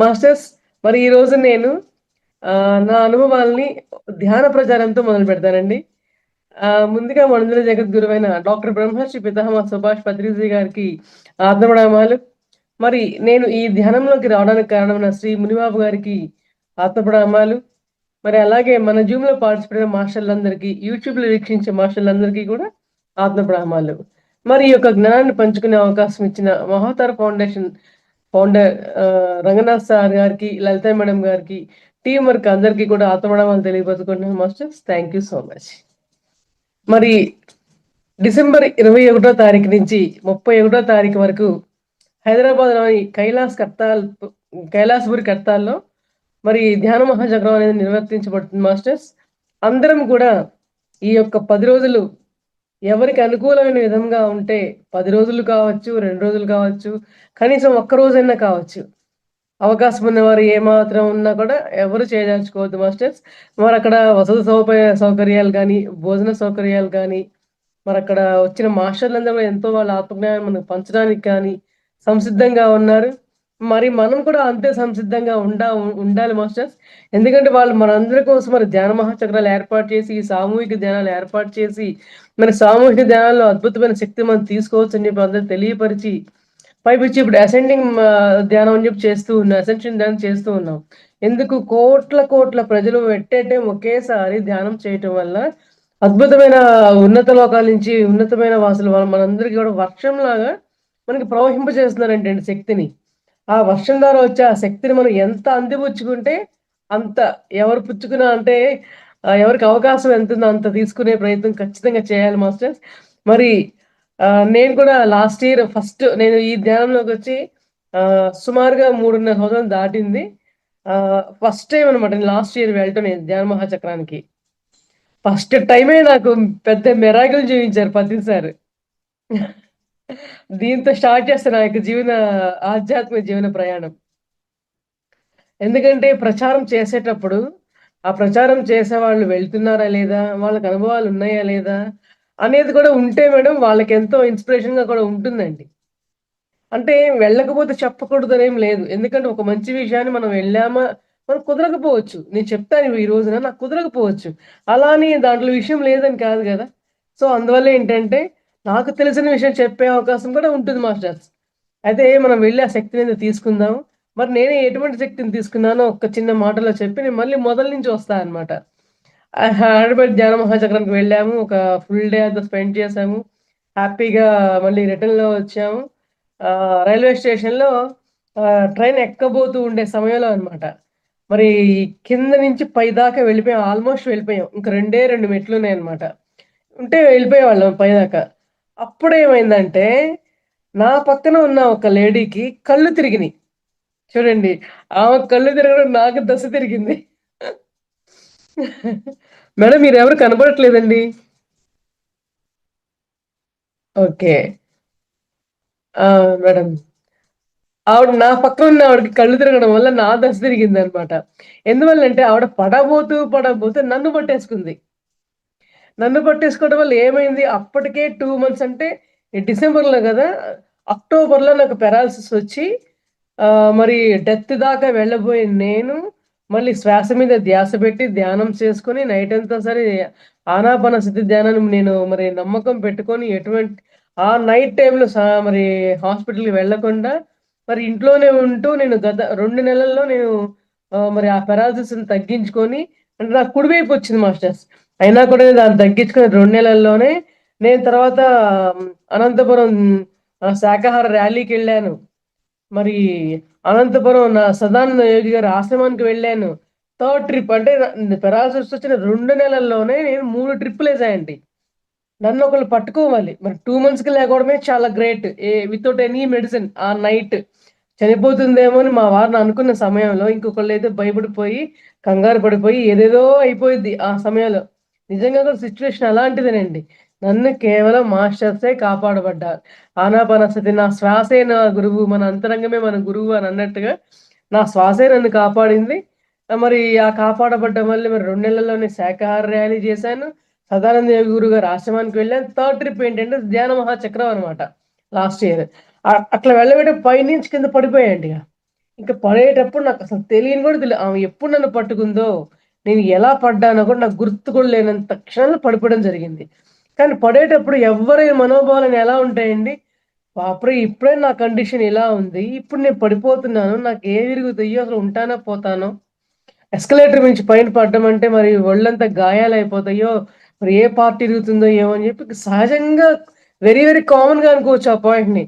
Masters మరి ఈరోజు నేను నా అనుభవాల్ని ధ్యాన ప్రచారంతో మొదలు పెడతానండి. ముందుగా మనందరి జగద్గురువైన డాక్టర్ బ్రహ్మర్షి పితామహ సుభాష్ పత్రిజీ గారికి ఆత్మప్రణామాలు. మరి నేను ఈ ధ్యానంలోకి రావడానికి కారణమైన శ్రీ మునిబాబు గారికి ఆత్మప్రణామాలు. మరి అలాగే మన జూమ్‌లో పార్టిసిపేట్ అయిన మాస్టర్లందరికీ, యూట్యూబ్‌లో వీక్షించే మాస్టర్లందరికీ కూడా ఆత్మప్రణామాలు. మరి ఈ యొక్క జ్ఞానాన్ని పంచుకునే అవకాశం ఇచ్చిన మహోత్తర ఫౌండేషన్ ఫౌండర్ రంగనాథ్ సార్ గారికి, లలిత మేడం గారికి, టీమ్ వర్క్ అందరికీ కూడా ఆత్మప్రణామాలు తెలియపరుచుకుంటున్నాను masters. Thank you so much. మరి డిసెంబర్ 21వ తారీఖు నుంచి 31వ తారీఖు వరకు హైదరాబాద్‌లోని కైలాసపురి కర్తాల్లో మరి ధ్యాన మహాచక్రం అనేది నిర్వర్తించబడుతుంది మాస్టర్స్. అందరం కూడా ఈ యొక్క 10 రోజులు ఎవరికి అనుకూలమైన విధంగా ఉంటే 10 రోజులు కావచ్చు, 2 రోజులు కావచ్చు, కనీసం ఒక్క రోజైనా కావచ్చు. అవకాశం ఉన్నవారు ఏమాత్రం ఉన్నా కూడా ఎవరు చేయదలుచుకోవద్దు మాస్టర్స్. మరక్కడ వసతి సౌకర్యాలు గానీ, భోజన సౌకర్యాలు గానీ, మరక్కడ వచ్చిన మాస్టర్లందరూ కూడా ఎంతో వాళ్ళ ఆత్మజ్ఞానం మనకు పంచడానికి కానీ సంసిద్ధంగా ఉన్నారు. మరి మనం కూడా అంతే సంసిద్ధంగా ఉండాలి మాస్టర్స్. ఎందుకంటే వాళ్ళు మనందరి కోసం మరి ధ్యాన మహాచక్రాలు ఏర్పాటు చేసి, ఈ సామూహిక ధ్యానాలు ఏర్పాటు చేసి, మరి సామూహిక ధ్యానాల్లో అద్భుతమైన శక్తి మనం తీసుకోవచ్చని చెప్పి అందరికి తెలియపరిచి, పైపిచ్చి ఇప్పుడు ధ్యానం అని చెప్పి చేస్తూ ఉన్నాం. అసెన్షన్ ధ్యానం చేస్తూ ఉన్నాం. ఎందుకు కోట్ల ప్రజలు టైం ఒకేసారి ధ్యానం చేయటం వల్ల అద్భుతమైన ఉన్నత లోకాల నుంచి ఉన్నతమైన వాసులు మనందరికీ కూడా వర్షంలాగా మనకి ప్రవహింపజేస్తున్నారంటండి శక్తిని. ఆ వర్షం ద్వారా వచ్చే ఆ శక్తిని మనం ఎంత అందిపుచ్చుకుంటే అంత ఎవరు పుచ్చుకున్నా అంటే ఎవరికి అవకాశం ఎంతుందో అంత తీసుకునే ప్రయత్నం ఖచ్చితంగా చేయాలి మాస్టర్స్. మరి నేను కూడా లాస్ట్ ఇయర్ ఫస్ట్ నేను ఈ ధ్యానంలోకొచ్చి సుమారుగా 3.5 సంవత్సరాలు దాటింది. ఫస్ట్ టైమ్ అనమాట నేను లాస్ట్ ఇయర్ వెళ్ళటం నేను ధ్యాన మహాచక్రానికి. ఫస్ట్ టైమే నాకు పెద్ద మిరాకిల్ చూయించారు పత్రి సార్. దీంతో స్టార్ట్ చేస్తా నా యొక్క ఆధ్యాత్మిక జీవన ప్రయాణం. ఎందుకంటే ప్రచారం చేసేటప్పుడు, ఆ ప్రచారం చేసేవాళ్ళు వెళ్తున్నారా లేదా? వాళ్ళకి అనుభవాలు ఉన్నాయా లేదా? అనేది కూడా ఉంటే మేడం వాళ్ళకెంతో ఇన్‌స్పిరేషన్‌గా కూడా ఉంటుందండి. అంటే వెళ్ళకపోతే చెప్పకూడదనేం లేదు. ఎందుకంటే ఒక మంచి విషయాన్ని మనం వెళ్ళామా మనకు కుదరకపోవచ్చు. నేను చెప్తాను ఈ రోజున నాకు కుదరకపోవచ్చు. అలా అని దాంట్లో విషయం లేదని కాదు గదా! సో, అందువల్ల ఏంటంటే నాకు తెలిసిన విషయం చెప్పే అవకాశం కూడా ఉంటుంది మాస్టర్స్. అయితే మనం వెళ్లి ఆ శక్తిని తీసుకుందాం. మరి నేను ఎటువంటి శక్తిని తీసుకున్నానో ఒక్క చిన్న మాటలో చెప్పి నేను మళ్ళీ మొదలు నుంచి వస్తా అన్నమాట. హైదరాబాద్ ధ్యాన మహాచక్రానికి వెళ్ళాము. ఒక ఫుల్ డే అంతా స్పెండ్ చేశాము. హ్యాపీగా మళ్ళీ రిటర్న్‌లో వచ్చాము. రైల్వే స్టేషన్‌లో ట్రైన్ ఎక్కబోతూ ఉండే సమయంలో అన్నమాట. మరి కింద నుంచి పై దాకా వెళ్ళిపోయాం. ఆల్‌మోస్ట్ వెళ్ళిపోయాం. ఇంక 2 మెట్లున్నాయన్నమాట. ఉంటే వెళ్ళిపోయేవాళ్ళం పైదాకా. అప్పుడేమైందంటే, నా పక్కన ఉన్న ఒక లేడీకి కళ్ళు తిరిగినియి. చూడండి. ఆమెకు కళ్ళు తిరగడం నాకు దశ తిరిగింది. మేడం మీరెవరు కనపడట్లేదండి. ఓకే. ఆ! మేడం. ఆవిడ నా పక్కన ఉన్న ఆవిడకి కళ్ళు తిరగడం వల్ల నా దశ తిరిగిందనమాట. ఎందువల్లంటే ఆవిడ పడబోతూ నన్ను పట్టేసుకుంది. నన్ను పట్టేసుకోవడం వల్ల ఏమైంది అప్పటికే 2 మంత్స్ అంటే డిసెంబర్‌లో గదా! అక్టోబర్‌లో నాకు పారాలిసిస్ వచ్చి మరి డెత్ దాకా వెళ్ళబోయిన నేను మళ్ళీ శ్వాస మీద ధ్యాస పెట్టి ధ్యానం చేసుకొని నైట్ అంతా సరే ఆనాపానసతి ధ్యానాన్ని నేను మరి నమ్మకం పెట్టుకొని ఆ నైట్ టైమ్‌లో మరి హాస్పిటల్‌కి వెళ్ళకుండా మరి ఇంట్లోనే ఉంటూ నేను గత 2 నెలల్లో నేను మరి ఆ పారాలిసిస్‌ని తగ్గించుకొని అంటే నాకు కుడివైపు వచ్చింది మాస్టర్స్. అయినా కూడా దాన్ని తగ్గించుకొని 2 నెలల్లోనే నేను తర్వాత అనంతపురం శాకాహార ర్యాలీకెళ్ళాను. మరి అనంతపురం సదానంద యోగి గారి ఆశ్రమానికి వెళ్ళాను. థర్డ్ ట్రిప్ అంటే పారాలిసిస్ వచ్చిన 2 నెలల్లోనే నేను 3 ట్రిప్పులేసాయండి. నన్నొకళ్ళు పట్టుకోవాలి. మరి 2 మంత్స్‌కి లేకపోవడమే చాలా గ్రేట్. వితౌట్ ఎనీ మెడిసిన్ ఆ నైట్. చనిపోతుందేమో అని మా వారిని అనుకున్న సమయంలో ఇంకొకళ్ళైతే భయపడిపోయి, కంగారు పడిపోయి ఏదేదో అయిపోయిద్ది ఆ సమయంలో. నిజంగా కూడా సిట్యుయేషన్ అలాంటిదేనండి. నన్ను కేవలం మాస్టర్సే కాపాడబడ్డారు. ఆనాపానసతి నా శ్వాసే నా గురువు, మన అంతరంగమే మన గురువు అని అన్నట్టుగా నా శ్వాసే నన్ను కాపాడింది. మరి ఆ కాపాడబడ్డం వల్ల మరి 2 నెలల్లోనే శాకాహార ర్యాలీ చేశాను. సదానంద యోగి గురువుగారి ఆశ్రమానికి వెళ్ళాను. థర్డ్ ట్రిప్ ఏంటంటే ధ్యాన మహాచక్రం అనమాట లాస్ట్ ఇయర్. అట్లా వెళ్ళబెట్టి పైనుంచి కింద పడిపోయాయండిగ. ఇంక పడేటప్పుడు నాకసలు తెలియని కూడా ఆమె ఎప్పుడు నన్ను పట్టుకుందో, నేను ఎలా పడ్డానో కూడా నాకు గుర్తు కూడా లేనంత క్షణంలో పడిపోవడం జరిగింది. కానీ పడేటప్పుడు ఎవ్వరి మనోభావాలు ఎలా ఉంటాయండి? బాప్రే! ఇప్పుడే నా కండిషన్ ఇలా ఉంది. ఇప్పుడు నేను పడిపోతున్నాను. నాకేం ఇరుగుతాయో, అసలు ఉంటానో, పోతానో. ఎస్కలేటర్ నుంచి పైన పడ్డం అంటే మరి ఒళ్ళంతా గాయాలయిపోతాయో, మరి ఏ పార్ట్ ఇరుగుతుందో ఏమో అని చెప్పి సహజంగా వెరీ, వెరీ కామన్‌గా అనుకోవచ్చు ఆ పాయింట్‌ని.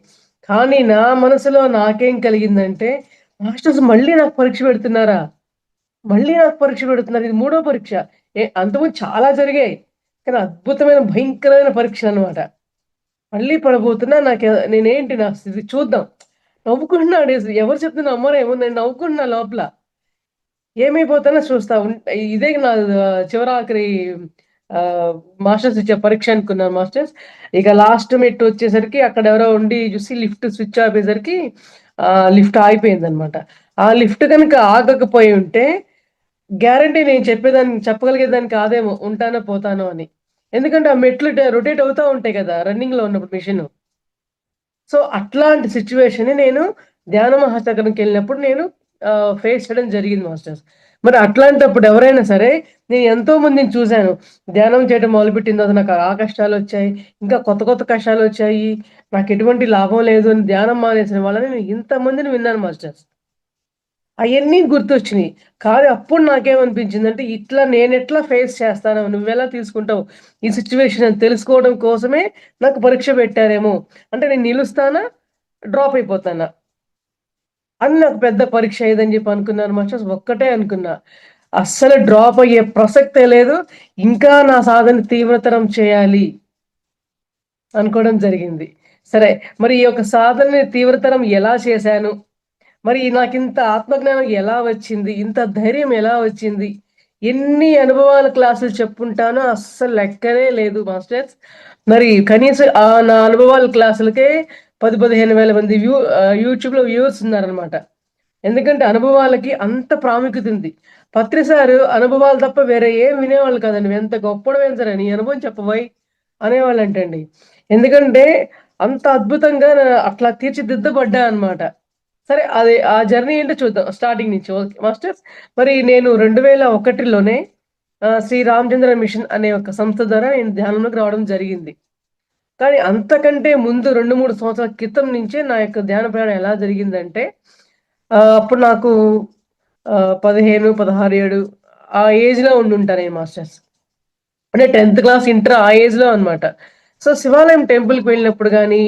కానీ నా మనసులో నాకేం కలిగిందంటే, మాస్టర్స్ మళ్ళీ నాకు పరీక్ష పెడుతున్నారా? మళ్ళీ నాకు పరీక్ష పెడుతున్నారు. ఇది మూడో పరీక్ష. అంతకుముందు చాలా జరిగాయి. కానీ అద్భుతమైన భయంకరమైన పరీక్షలనమాట. మళ్ళీ పడబోతున్నా నేనేంటి నా స్థితి చూద్దాం. నవ్వుకుంటున్నాడు. ఎవరు చెప్తే నమ్మరేమో నేను నవ్వుకుంటున్నా లోపల. ఏమైపోతానో చూస్తా. ఇదే నా చివరాఖరి మాస్టర్స్ ఇచ్చే పరీక్ష అనుకున్నాను మాస్టర్స్. ఇక లాస్ట్ మెట్టు వచ్చేసరికి అక్కడ ఎవరో ఉండి చూసి లిఫ్ట్ స్విచ్ ఆపేసరికి లిఫ్ట్ ఆగిపోయిందనమాట. ఆ లిఫ్ట్ గనుక ఆగకపోయి ఉంటే గ్యారంటీ నేను చెప్పగలిగేదాన్ని కాదేమో ఉంటానో, పోతానో అని. ఎందుకంటే ఆ మెట్లు రొటేట్ అవుతా ఉంటాయి కదా! రన్నింగ్‌లో ఉన్నప్పుడు మెషిను. సో, అట్లాంటి సిట్యుయేషన్‌ని నేను ధ్యాన మహాసగరంకెళ్ళినప్పుడు నేను ఫేస్ చేయడం జరిగింది మాస్టర్స్. మరి అట్లాంటప్పుడు ఎవరైనా సరే నేను ఎంతో మందిని చూసాను. ధ్యానం చేయడం మొదలుపెట్టిన తర్వాత నాకు ఆ కష్టాలొచ్చాయి. ఇంకా కొత్త కొత్త కష్టాలొచ్చాయి. నాకెటువంటి లాభం లేదు అని ధ్యానం మానేసిన వాళ్ళని నేను ఇంతమందిని విన్నాను మాస్టర్స్. అయన్నీ గుర్తొచ్చినియి. కానీ అప్పుడు నాకేమనిపించిందంటే, ఇట్లా నేనెట్లా ఫేస్ చేస్తానో, నువ్వెలా తీసుకుంటావు ఈ సిట్యుయేషన్ అని తెలుసుకోవడం కోసమే నాకు పరీక్ష పెట్టారేమో. అంటే నేను నిలుస్తానా? డ్రాప్ అయిపోతానా? అని నాకు పెద్ద పరీక్ష ఇదని జెప్పి అనుకున్నాను మాస్టర్స్. ఒక్కటే అనుకున్నా. అస్సలు డ్రాప్ అయ్యే ప్రసక్తే లేదు. ఇంకా నా సాధన తీవ్రతరం చేయాలి అనుకోవడం జరిగింది. సరే, మరి ఈ యొక్క సాధనని తీవ్రతరం ఎలా చేశాను? మరి నాకింత ఆత్మజ్ఞానం ఎలా వచ్చింది? ఇంత ధైర్యం ఎలా వచ్చింది? ఎన్ని అనుభవాల క్లాసులు చెప్పుంటానో అస్సలు లెక్కనే లేదు మాస్టర్స్. మరి కనీసం నా అనుభవాల క్లాసులకే 10, 15 వేల మంది యూట్యూబ్‌లో వ్యూవర్స్ ఉన్నారనమాట. ఎందుకంటే అనుభవాలకి అంత ప్రాముఖ్యత ఉంది. పత్రి సారు అనుభవాలు తప్ప వేరే ఏం వినేవాళ్ళు కాదండి. "నువ్వెంత గొప్పోడివైనా సరే నీ అనుభవం చెప్పబోయ్" అనేవాళ్ళంటండి. ఎందుకంటే అంత అద్భుతంగా అట్లా తీర్చిదిద్దబడ్డా అనమాట. సరే. అది ఆ జర్నీ ఏంటో చూద్దాం స్టార్టింగ్ నుంచి. ఓకే. మాస్టర్స్ మరి నేను 2001లోనే శ్రీ రామచంద్ర మిషన్ అనే ఒక సంస్థ ద్వారా నేను ధ్యానంలోకి రావడం జరిగింది. కానీ అంతకంటే ముందు 2, 3 సంవత్సరాల క్రితం నుంచే నా యొక్క ధ్యాన ప్రయాణం ఎలా జరిగిందంటే అప్పుడు నాకు 15, 16, 7 ఆ ఏజ్‌లో ఉండుంటా నేను మాస్టర్స్. అంటే 10థ్ క్లాస్, ఇంటర్ ఆ ఏజ్‌లో అన్నమాట. సో, శివాలయం టెంపుల్‌కి వెళ్ళినప్పుడు గాని,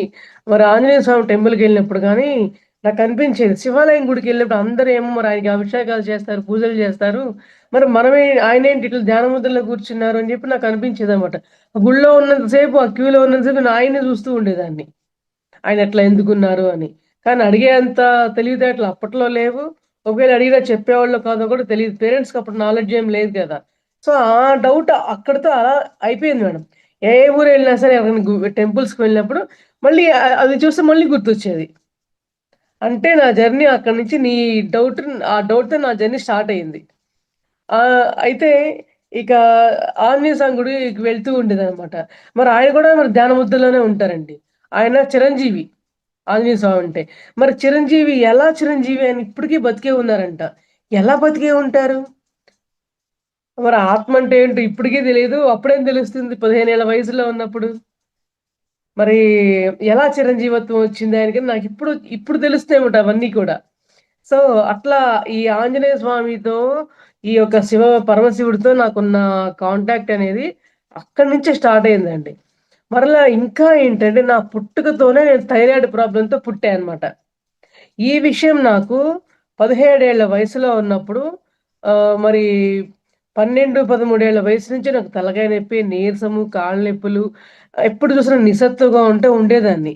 మరి ఆంజనేయ స్వామి టెంపుల్‌కెళ్ళినప్పుడు గాని, నాకనిపించేది శివాలయం గుడికెళ్ళినప్పుడు అందరేమో మరి ఆయనకి అభిషేకాలు చేస్తారు, పూజలు చేస్తారు. మరి ఆయనేంటి ఇట్లా ధ్యాన ముద్రలో కూర్చున్నారు అని చెప్పి నాకనిపించేదన్నమాట. గుడిలో ఉన్నంత సేపు, ఆ క్యూలో ఉన్నంత సేపు నేను ఆయన్నే చూస్తూ ఉండేదాన్ని. ఆయనట్లా ఎందుకున్నారు అని. కానీ అడిగేంత తెలివితేటలు అప్పట్లో లేవు. ఒకవేళ అడిగినా చెప్పేవాళ్ళో కాదో కూడా తెలీదు. పేరెంట్స్‌కి అప్పుడు నాలెడ్జ్ ఏం లేదు గదా! సో, ఆ డౌట్ అక్కడితో అలా అయిపోయింది మేడం. ఏ ఊరెళ్ళినా సరే ఎవరైనా టెంపుల్స్‌కి వెళ్ళినప్పుడు మళ్ళీ అది చూస్తే మళ్ళీ గుర్తొచ్చేది. అంటే నా జర్నీ అక్కడి నుంచి ఆ డౌట్‌తో నా జర్నీ స్టార్ట్ అయింది. అయితే ఇక ఆంజనేయ స్వామి గుడికి వెళ్తూ ఉండేదనమాట. మరి ఆయన కూడా మరి ధ్యాన ముద్రలోనే ఉంటారండి. ఆయన చిరంజీవి. ఆంజనేయ స్వామి అంటే. మరి చిరంజీవి ఎలా చిరంజీవి అని ఇప్పటికి బతికే ఉన్నారంట. ఎలా బతికే ఉంటారు? మరి ఆత్మ అంటే ఏంటో ఇప్పటికి తెలీదు. అప్పుడేం తెలుస్తుంది 15 ఏళ్ల వయసులో ఉన్నప్పుడు. మరి ఎలా చిరంజీవత్వం వచ్చింది ఆయనకి ఇప్పుడు తెలుస్తాయన్నమాట అవన్నీ కూడా. సో, అట్లా ఈ ఆంజనేయ స్వామితో, ఈ యొక్క పరమశివుడితో నాకున్న కాంటాక్ట్ అనేది అక్కడి నుంచే స్టార్ట్ అయిందండి. మరలా ఇంకా ఏంటంటే నా పుట్టుకతోనే నేను థైరాయిడ్ ప్రాబ్లమ్‌తో పుట్టా అన్నమాట. ఈ విషయం నాకు 17 ఏళ్ల వయసులో ఉన్నప్పుడు మరి 12, 13 ఏళ్ల వయసు నుంచి నాకు తలకాయ నొప్పి, నీరసము, కాళ్ళు నొప్పులు ఎప్పుడు చూసినా నిస్సత్తువగా ఉండేదాన్ని.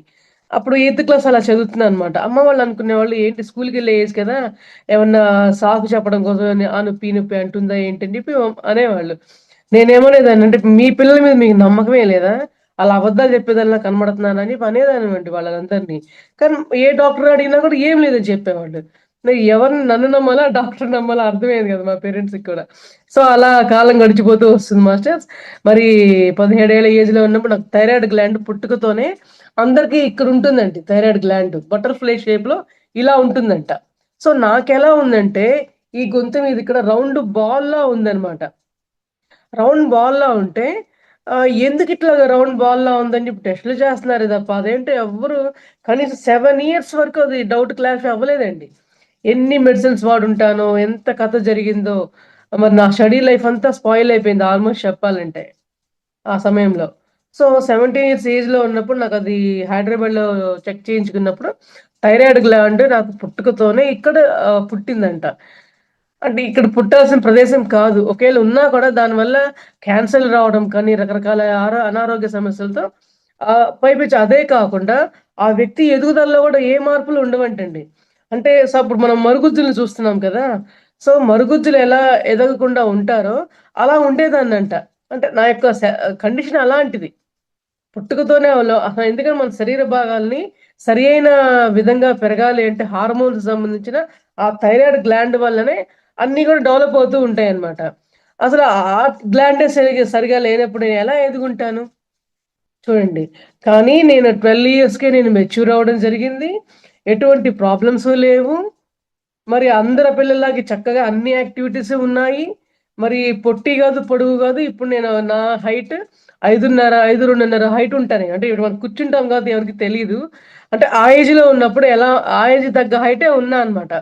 అప్పుడు ఎయిత్ క్లాస్ అలా చదువుతున్నాననమాట. అమ్మ వాళ్ళు అనుకునేవాళ్ళు ఏంటి స్కూలుకెళ్ళే ఏజ్ కదా! ఏమన్నా సాకు చెప్పడం కోసం ఆ నొప్పి, ఈ నొప్పి అంటుందా ఏంటి అని చెప్పి అనేవాళ్ళు. నేనేమనేదాన్ని అంటే మీ పిల్లల మీద మీకు నమ్మకమే లేదా? ఆళ్ళు అబద్ధాలు చెప్పేదానిలా కనబడుతున్నానా అని చెప్పి అనేదాన్నివండి వాళ్ళందరిని. కానీ ఏ డాక్టర్ అడిగినా కూడా ఏం లేదని చెప్పేవాళ్ళు. మరి ఎవరిని నన్ను నమ్మాలా? డాక్టర్‌ని నమ్మాలా? అర్థమయ్యేది కాదు మా పేరెంట్స్‌కి కూడా. సో, అలా కాలం గడిచిపోతూ వస్తుంది మాస్టర్స్. మరి 17 ఏళ్ల ఏజ్‌లో ఉన్నప్పుడు నాకు థైరాయిడ్ గ్లాండ్ పుట్టుకతోనే అందరికి ఇక్కడుంటుందండి థైరాయిడ్ గ్లాండ్. బటర్‌ఫ్లై షేప్‌లో ఇలా ఉంటుందంట. సో, నాకెలా ఉందంటే, ఈ గొంతు మీద ఇక్కడ రౌండ్ బాల్‌లా ఉందనమాట. రౌండ్ బాల్‌లా ఉంటే ఎందుకిట్లా రౌండ్ బాల్‌లా ఉందని చెప్పి టెస్ట్‌లు చేస్తున్నారే తప్ప, అదేంటో ఎవ్వరు కనీసం 7 ఇయర్స్ వరకు అది డౌట్ క్లారిఫై అవ్వలేదండి. ఎన్ని మెడిసిన్స్ వాడుంటానో, ఎంత కథ జరిగిందో, మరి నా స్టడీ లైఫ్ అంతా స్పాయిల్ అయిపోయింది ఆల్‌మోస్ట్ చెప్పాలంటే ఆ సమయంలో. సో, 17 ఇయర్స్ ఏజ్‌లో ఉన్నప్పుడు నాకది హైదరాబాద్‌లో చెక్ చేయించుకున్నప్పుడు థైరాయిడ్ గ్లాండ్ నాకు పుట్టుకతోనే ఇక్కడ పుట్టిందంట. అంటే ఇక్కడ పుట్టాల్సిన ప్రదేశం కాదు. ఒకేళ ఉన్నా కూడా దానివల్ల క్యాన్సర్‌లు రావడం కానీ, రకరకాల అనారోగ్య సమస్యలతో పైపెచ్చు అదే కాకుండా ఆ వ్యక్తి ఎదుగుదలలో గూడా ఏ మార్పులు ఉండవంటండి. అంటే ఇప్పుడు మనం మరుగుజ్జులను చూస్తున్నాం కదా! సో, మరుగుజ్జులు ఎలా ఎదగకుండా ఉంటారో అలా ఉండేదాన్నంట. అంటే నా యొక్క కండిషన్ అలాంటిది. పుట్టుకతోనే ఎందుకంటే మన శరీర భాగాల్ని సరియైన విధంగా పెరగాలి అంటే హార్మోన్స్ సంబంధించిన ఆ థైరాయిడ్ గ్లాండ్ వల్లనే అన్నీ గూడా డెవలప్ అవుతూ ఉంటాయన్నమాట. అసలు ఆ గ్లాండే సరిగ్గా లేనప్పుడు నేను ఎలా ఎదుగుంటాను? చూడండి. కానీ నేను 12 ఇయర్స్‌కే నేను మెచ్యూర్ అవ్వడం జరిగింది. ఎటువంటి ప్రాబ్లమ్స్ లేవు. మరి అందరి పిల్లల్లాగే చక్కగా అన్ని యాక్టివిటీస్ ఉన్నాయి. మరి పొట్టి గాదు, పొడుగు గాదు. ఇప్పుడు నేను నా హైట్ 5:30, 5, 2:30 హైట్ ఉంటాను. అంటే ఇప్పుడు మనం కూర్చుంటాం కాబట్టి ఎవరికీ తెలీదు. అంటే ఆ ఏజ్‌లో ఉన్నప్పుడు ఆ ఏజ్‌కి తగ్గ హైటే ఉన్నా అన్నమాట.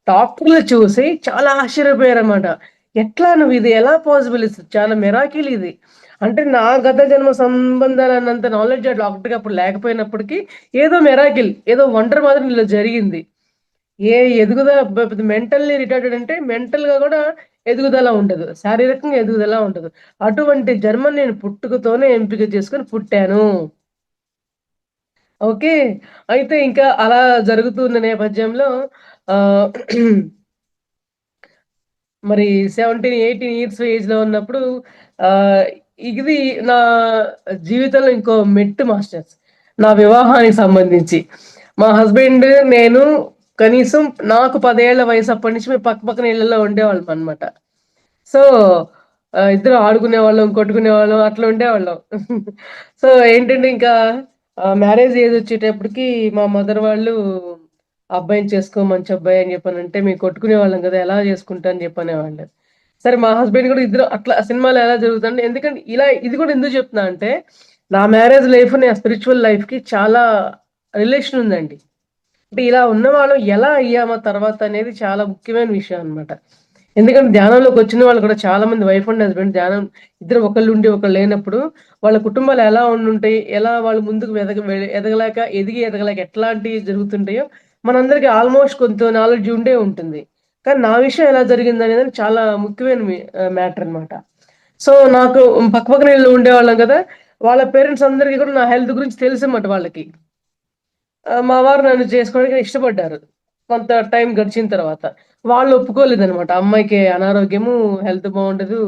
డాక్టర్లు చూసి చాలా ఆశ్చర్యపోయారన్నమాట. "ఎట్లా నువ్వు ఇది ఎలా పాసిబుల్? చాలా మిరాకిల్ ఇది." అంటే నా గత జన్మ సంబంధాలన్నంత నాలెడ్జ్ ఆ డాక్టర్‌కి అప్పుడు లేకపోయినప్పటికీ ఏదో మిరాకిల్, ఏదో వండర్ మాదిరి నీలో జరిగింది. ఏ ఎదుగుదల మెంటల్లీ రిటార్టెడ్ అంటే మెంటల్‌గా గూడా ఎదుగుదల ఉండదు. శారీరకంగా ఎదుగుదల ఉండదు. అటువంటి జన్మని నేను పుట్టుకతోనే ఎంపిక చేసుకొని పుట్టాను. ఓకే. అయితే ఇంకా అలా జరుగుతున్న నేపథ్యంలో ఆహ్, మరి 17, 18 ఇయర్స్ ఏజ్‌లో ఉన్నప్పుడు ఆహ్, ఇది నా జీవితంలో ఇంకో మెట్టు మాస్టర్స్. నా వివాహానికి సంబంధించి. మా హస్బెండ్, నేను కనీసం నాకు 10 ఏళ్ల వయసు అప్పటి నుంచి మేము పక్క పక్కన ఇళ్లలో ఉండేవాళ్ళమనమాట. సో, ఇద్దరం ఆడుకునేవాళ్ళం, కొట్టుకునేవాళ్ళం అట్లా ఉండేవాళ్ళం. సో, ఏంటంటే ఇంకా మ్యారేజ్ ఏజ్ వచ్చేటప్పటికి మా మదర్ వాళ్ళు అబ్బాయిని చేసుకో మంచి అబ్బాయి అని చెప్పనంటే, మేము కొట్టుకునేవాళ్ళం గదా! ఎలా చేసుకుంటా అని చెప్పనేవాళ్ళు. సరే మా హస్బెండ్ గూడా ఇద్దరు అట్లా సినిమాలో ఎలా జరుగుతుందంటే ఎందుకంటే ఇది గూడా ఎందుకు చెప్తున్నా అంటే, నా మ్యారేజ్ లైఫ్, నా స్పిరిచ్యువల్ లైఫ్‌కి చాలా రిలేషన్ ఉందండి. అంటే ఇలా ఉన్నవాళ్ళం ఎలా అయ్యామా తర్వాత అనేది చాలా ముఖ్యమైన విషయం అన్నమాట. ఎందుకంటే ధ్యానంలోకొచ్చిన వాళ్ళు కూడా చాలా మంది వైఫ్ అండ్ హస్బెండ్ ధ్యానం ఇద్దరు ఒకళ్ళుండి ఒకళ్ళు లేనప్పుడు వాళ్ళ కుటుంబాలు ఎలా ఉండుంటాయి? ఎలా వాళ్ళు ముందుకు ఎదగలేక ఎదగలేక ఎట్లాంటివి జరుగుతుంటాయో మనందరికి ఆల్‌మోస్ట్ కొంత నాలెడ్జ్ ఉండే ఉంటుంది. కానీ నా విషయం ఎలా జరిగిందనేది చాలా ముఖ్యమైన మ్యాటర్ అన్నమాట. సో, నాకు పక్క పక్కన ఇళ్ళు ఉండేవాళ్ళం కదా! వాళ్ళ పేరెంట్స్ అందరికి కూడా నా హెల్త్ గురించి తెలుసన్నమాట వాళ్ళకి. మా వారు నన్ను చేసుకోవడానికి ఇష్టపడ్డారు. కొంత టైం గడిచిన తర్వాత. వాళ్ళు ఒప్పుకోలేదనమాట. అమ్మాయికి అనారోగ్యము, హెల్త్ బావుండదు.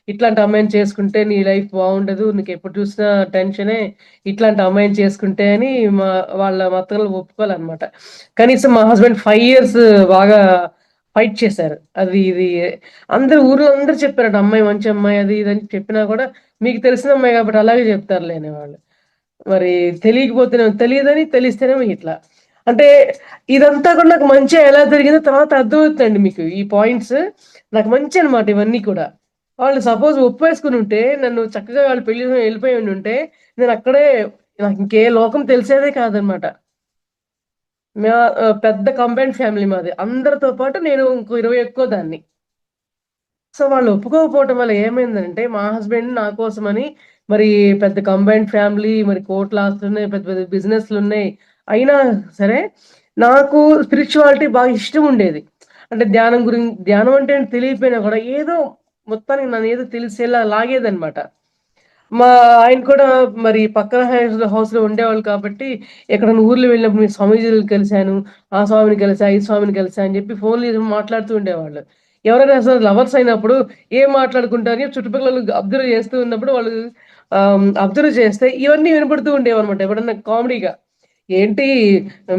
ఇట్లాంటి అమ్మాయిని చేసుకుంటే నీ లైఫ్ బావుండదు. నీకెప్పుడు చూసినా టెన్షనే. ఇట్లాంటి అమ్మాయిని చేసుకుంటే అని వాళ్ళ అత్తగాళ్ళు ఒప్పుకోలనమాట. కనీసం మా హస్బెండ్ 5 ఇయర్స్ బాగా ఫైట్ చేశారు. అది ఇది ఊర్లో అందరూ చెప్పారట. అమ్మాయి మంచి అమ్మాయి అది ఇది అని చెప్పినా కూడా మీకు తెలిసిన అమ్మాయి కాబట్టి అలాగే చెప్తారులే అనేవాళ్ళు. మరి తెలీదని, తెలిస్తేనేమో ఇట్లా. అంటే ఇదంతా కూడా నాకు మంచిగా ఎలా జరిగిందో తర్వాత అర్థమవుతుందండి మీకు ఈ పాయింట్స్. నాకు మంచనమాట ఇవన్నీ కూడా. వాళ్ళు సపోజ్ ఒప్పేసుకొనుంటే నన్ను చక్కగా వాళ్ళు పెళ్లి చేసుకొని ఎళ్ళిపోయి ఉండుంటే నేనక్కడే నాకింకే లోకం తెలిసేదే కాదనమాట. పెద్ద కంబైన్డ్ ఫ్యామిలీ మాది. అందరితో పాటు నేను ఇంకో 20 ఎక్కువ దాన్ని. సో, వాళ్ళు ఒప్పుకోకపోవటం వల్ల ఏమైందంటే, మా హస్బెండ్ నా కోసమని మరి పెద్ద కంబైన్డ్ ఫ్యామిలీ, మరి కోట్ల ఆస్తులున్నాయి, పెద్ద పెద్ద బిజినెస్‌లున్నాయి. అయినా సరే, నాకు స్పిరిచువాలిటీ బాగా ఇష్టముండేది. అంటే ధ్యానం అంటే ఏంటో తెలియకపోయినా కూడా ఏదో మొత్తానికి నన్నేదో తెలిసేలా లాగేదనమాట. మా ఆయన కూడా మరి పక్కన హౌస్‌లో ఉండేవాళ్ళు కాబట్టి, ఎక్కడైనా ఊర్లు వెళ్ళినప్పుడు నేను స్వామీజీలని కలిసాను. ఆ స్వామిని కలిసా, ఈ స్వామిని కలిసా అని చెప్పి ఫోన్‌లో చేసి మాట్లాడుతూ ఉండేవాళ్ళు. ఎవరైనా అసలు లవర్స్ అయినప్పుడు ఏం మాట్లాడుకుంటారు అని చెప్పి చుట్టుపక్కలోళ్ళు అబ్జర్వ్ చేస్తూ ఉన్నప్పుడు వాళ్ళు అబ్జర్వ్ చేస్తే ఇవన్నీ వినపడుతూ ఉండేవన్నమాట. ఎప్పుడన్నా కామెడీగా. ఏంటి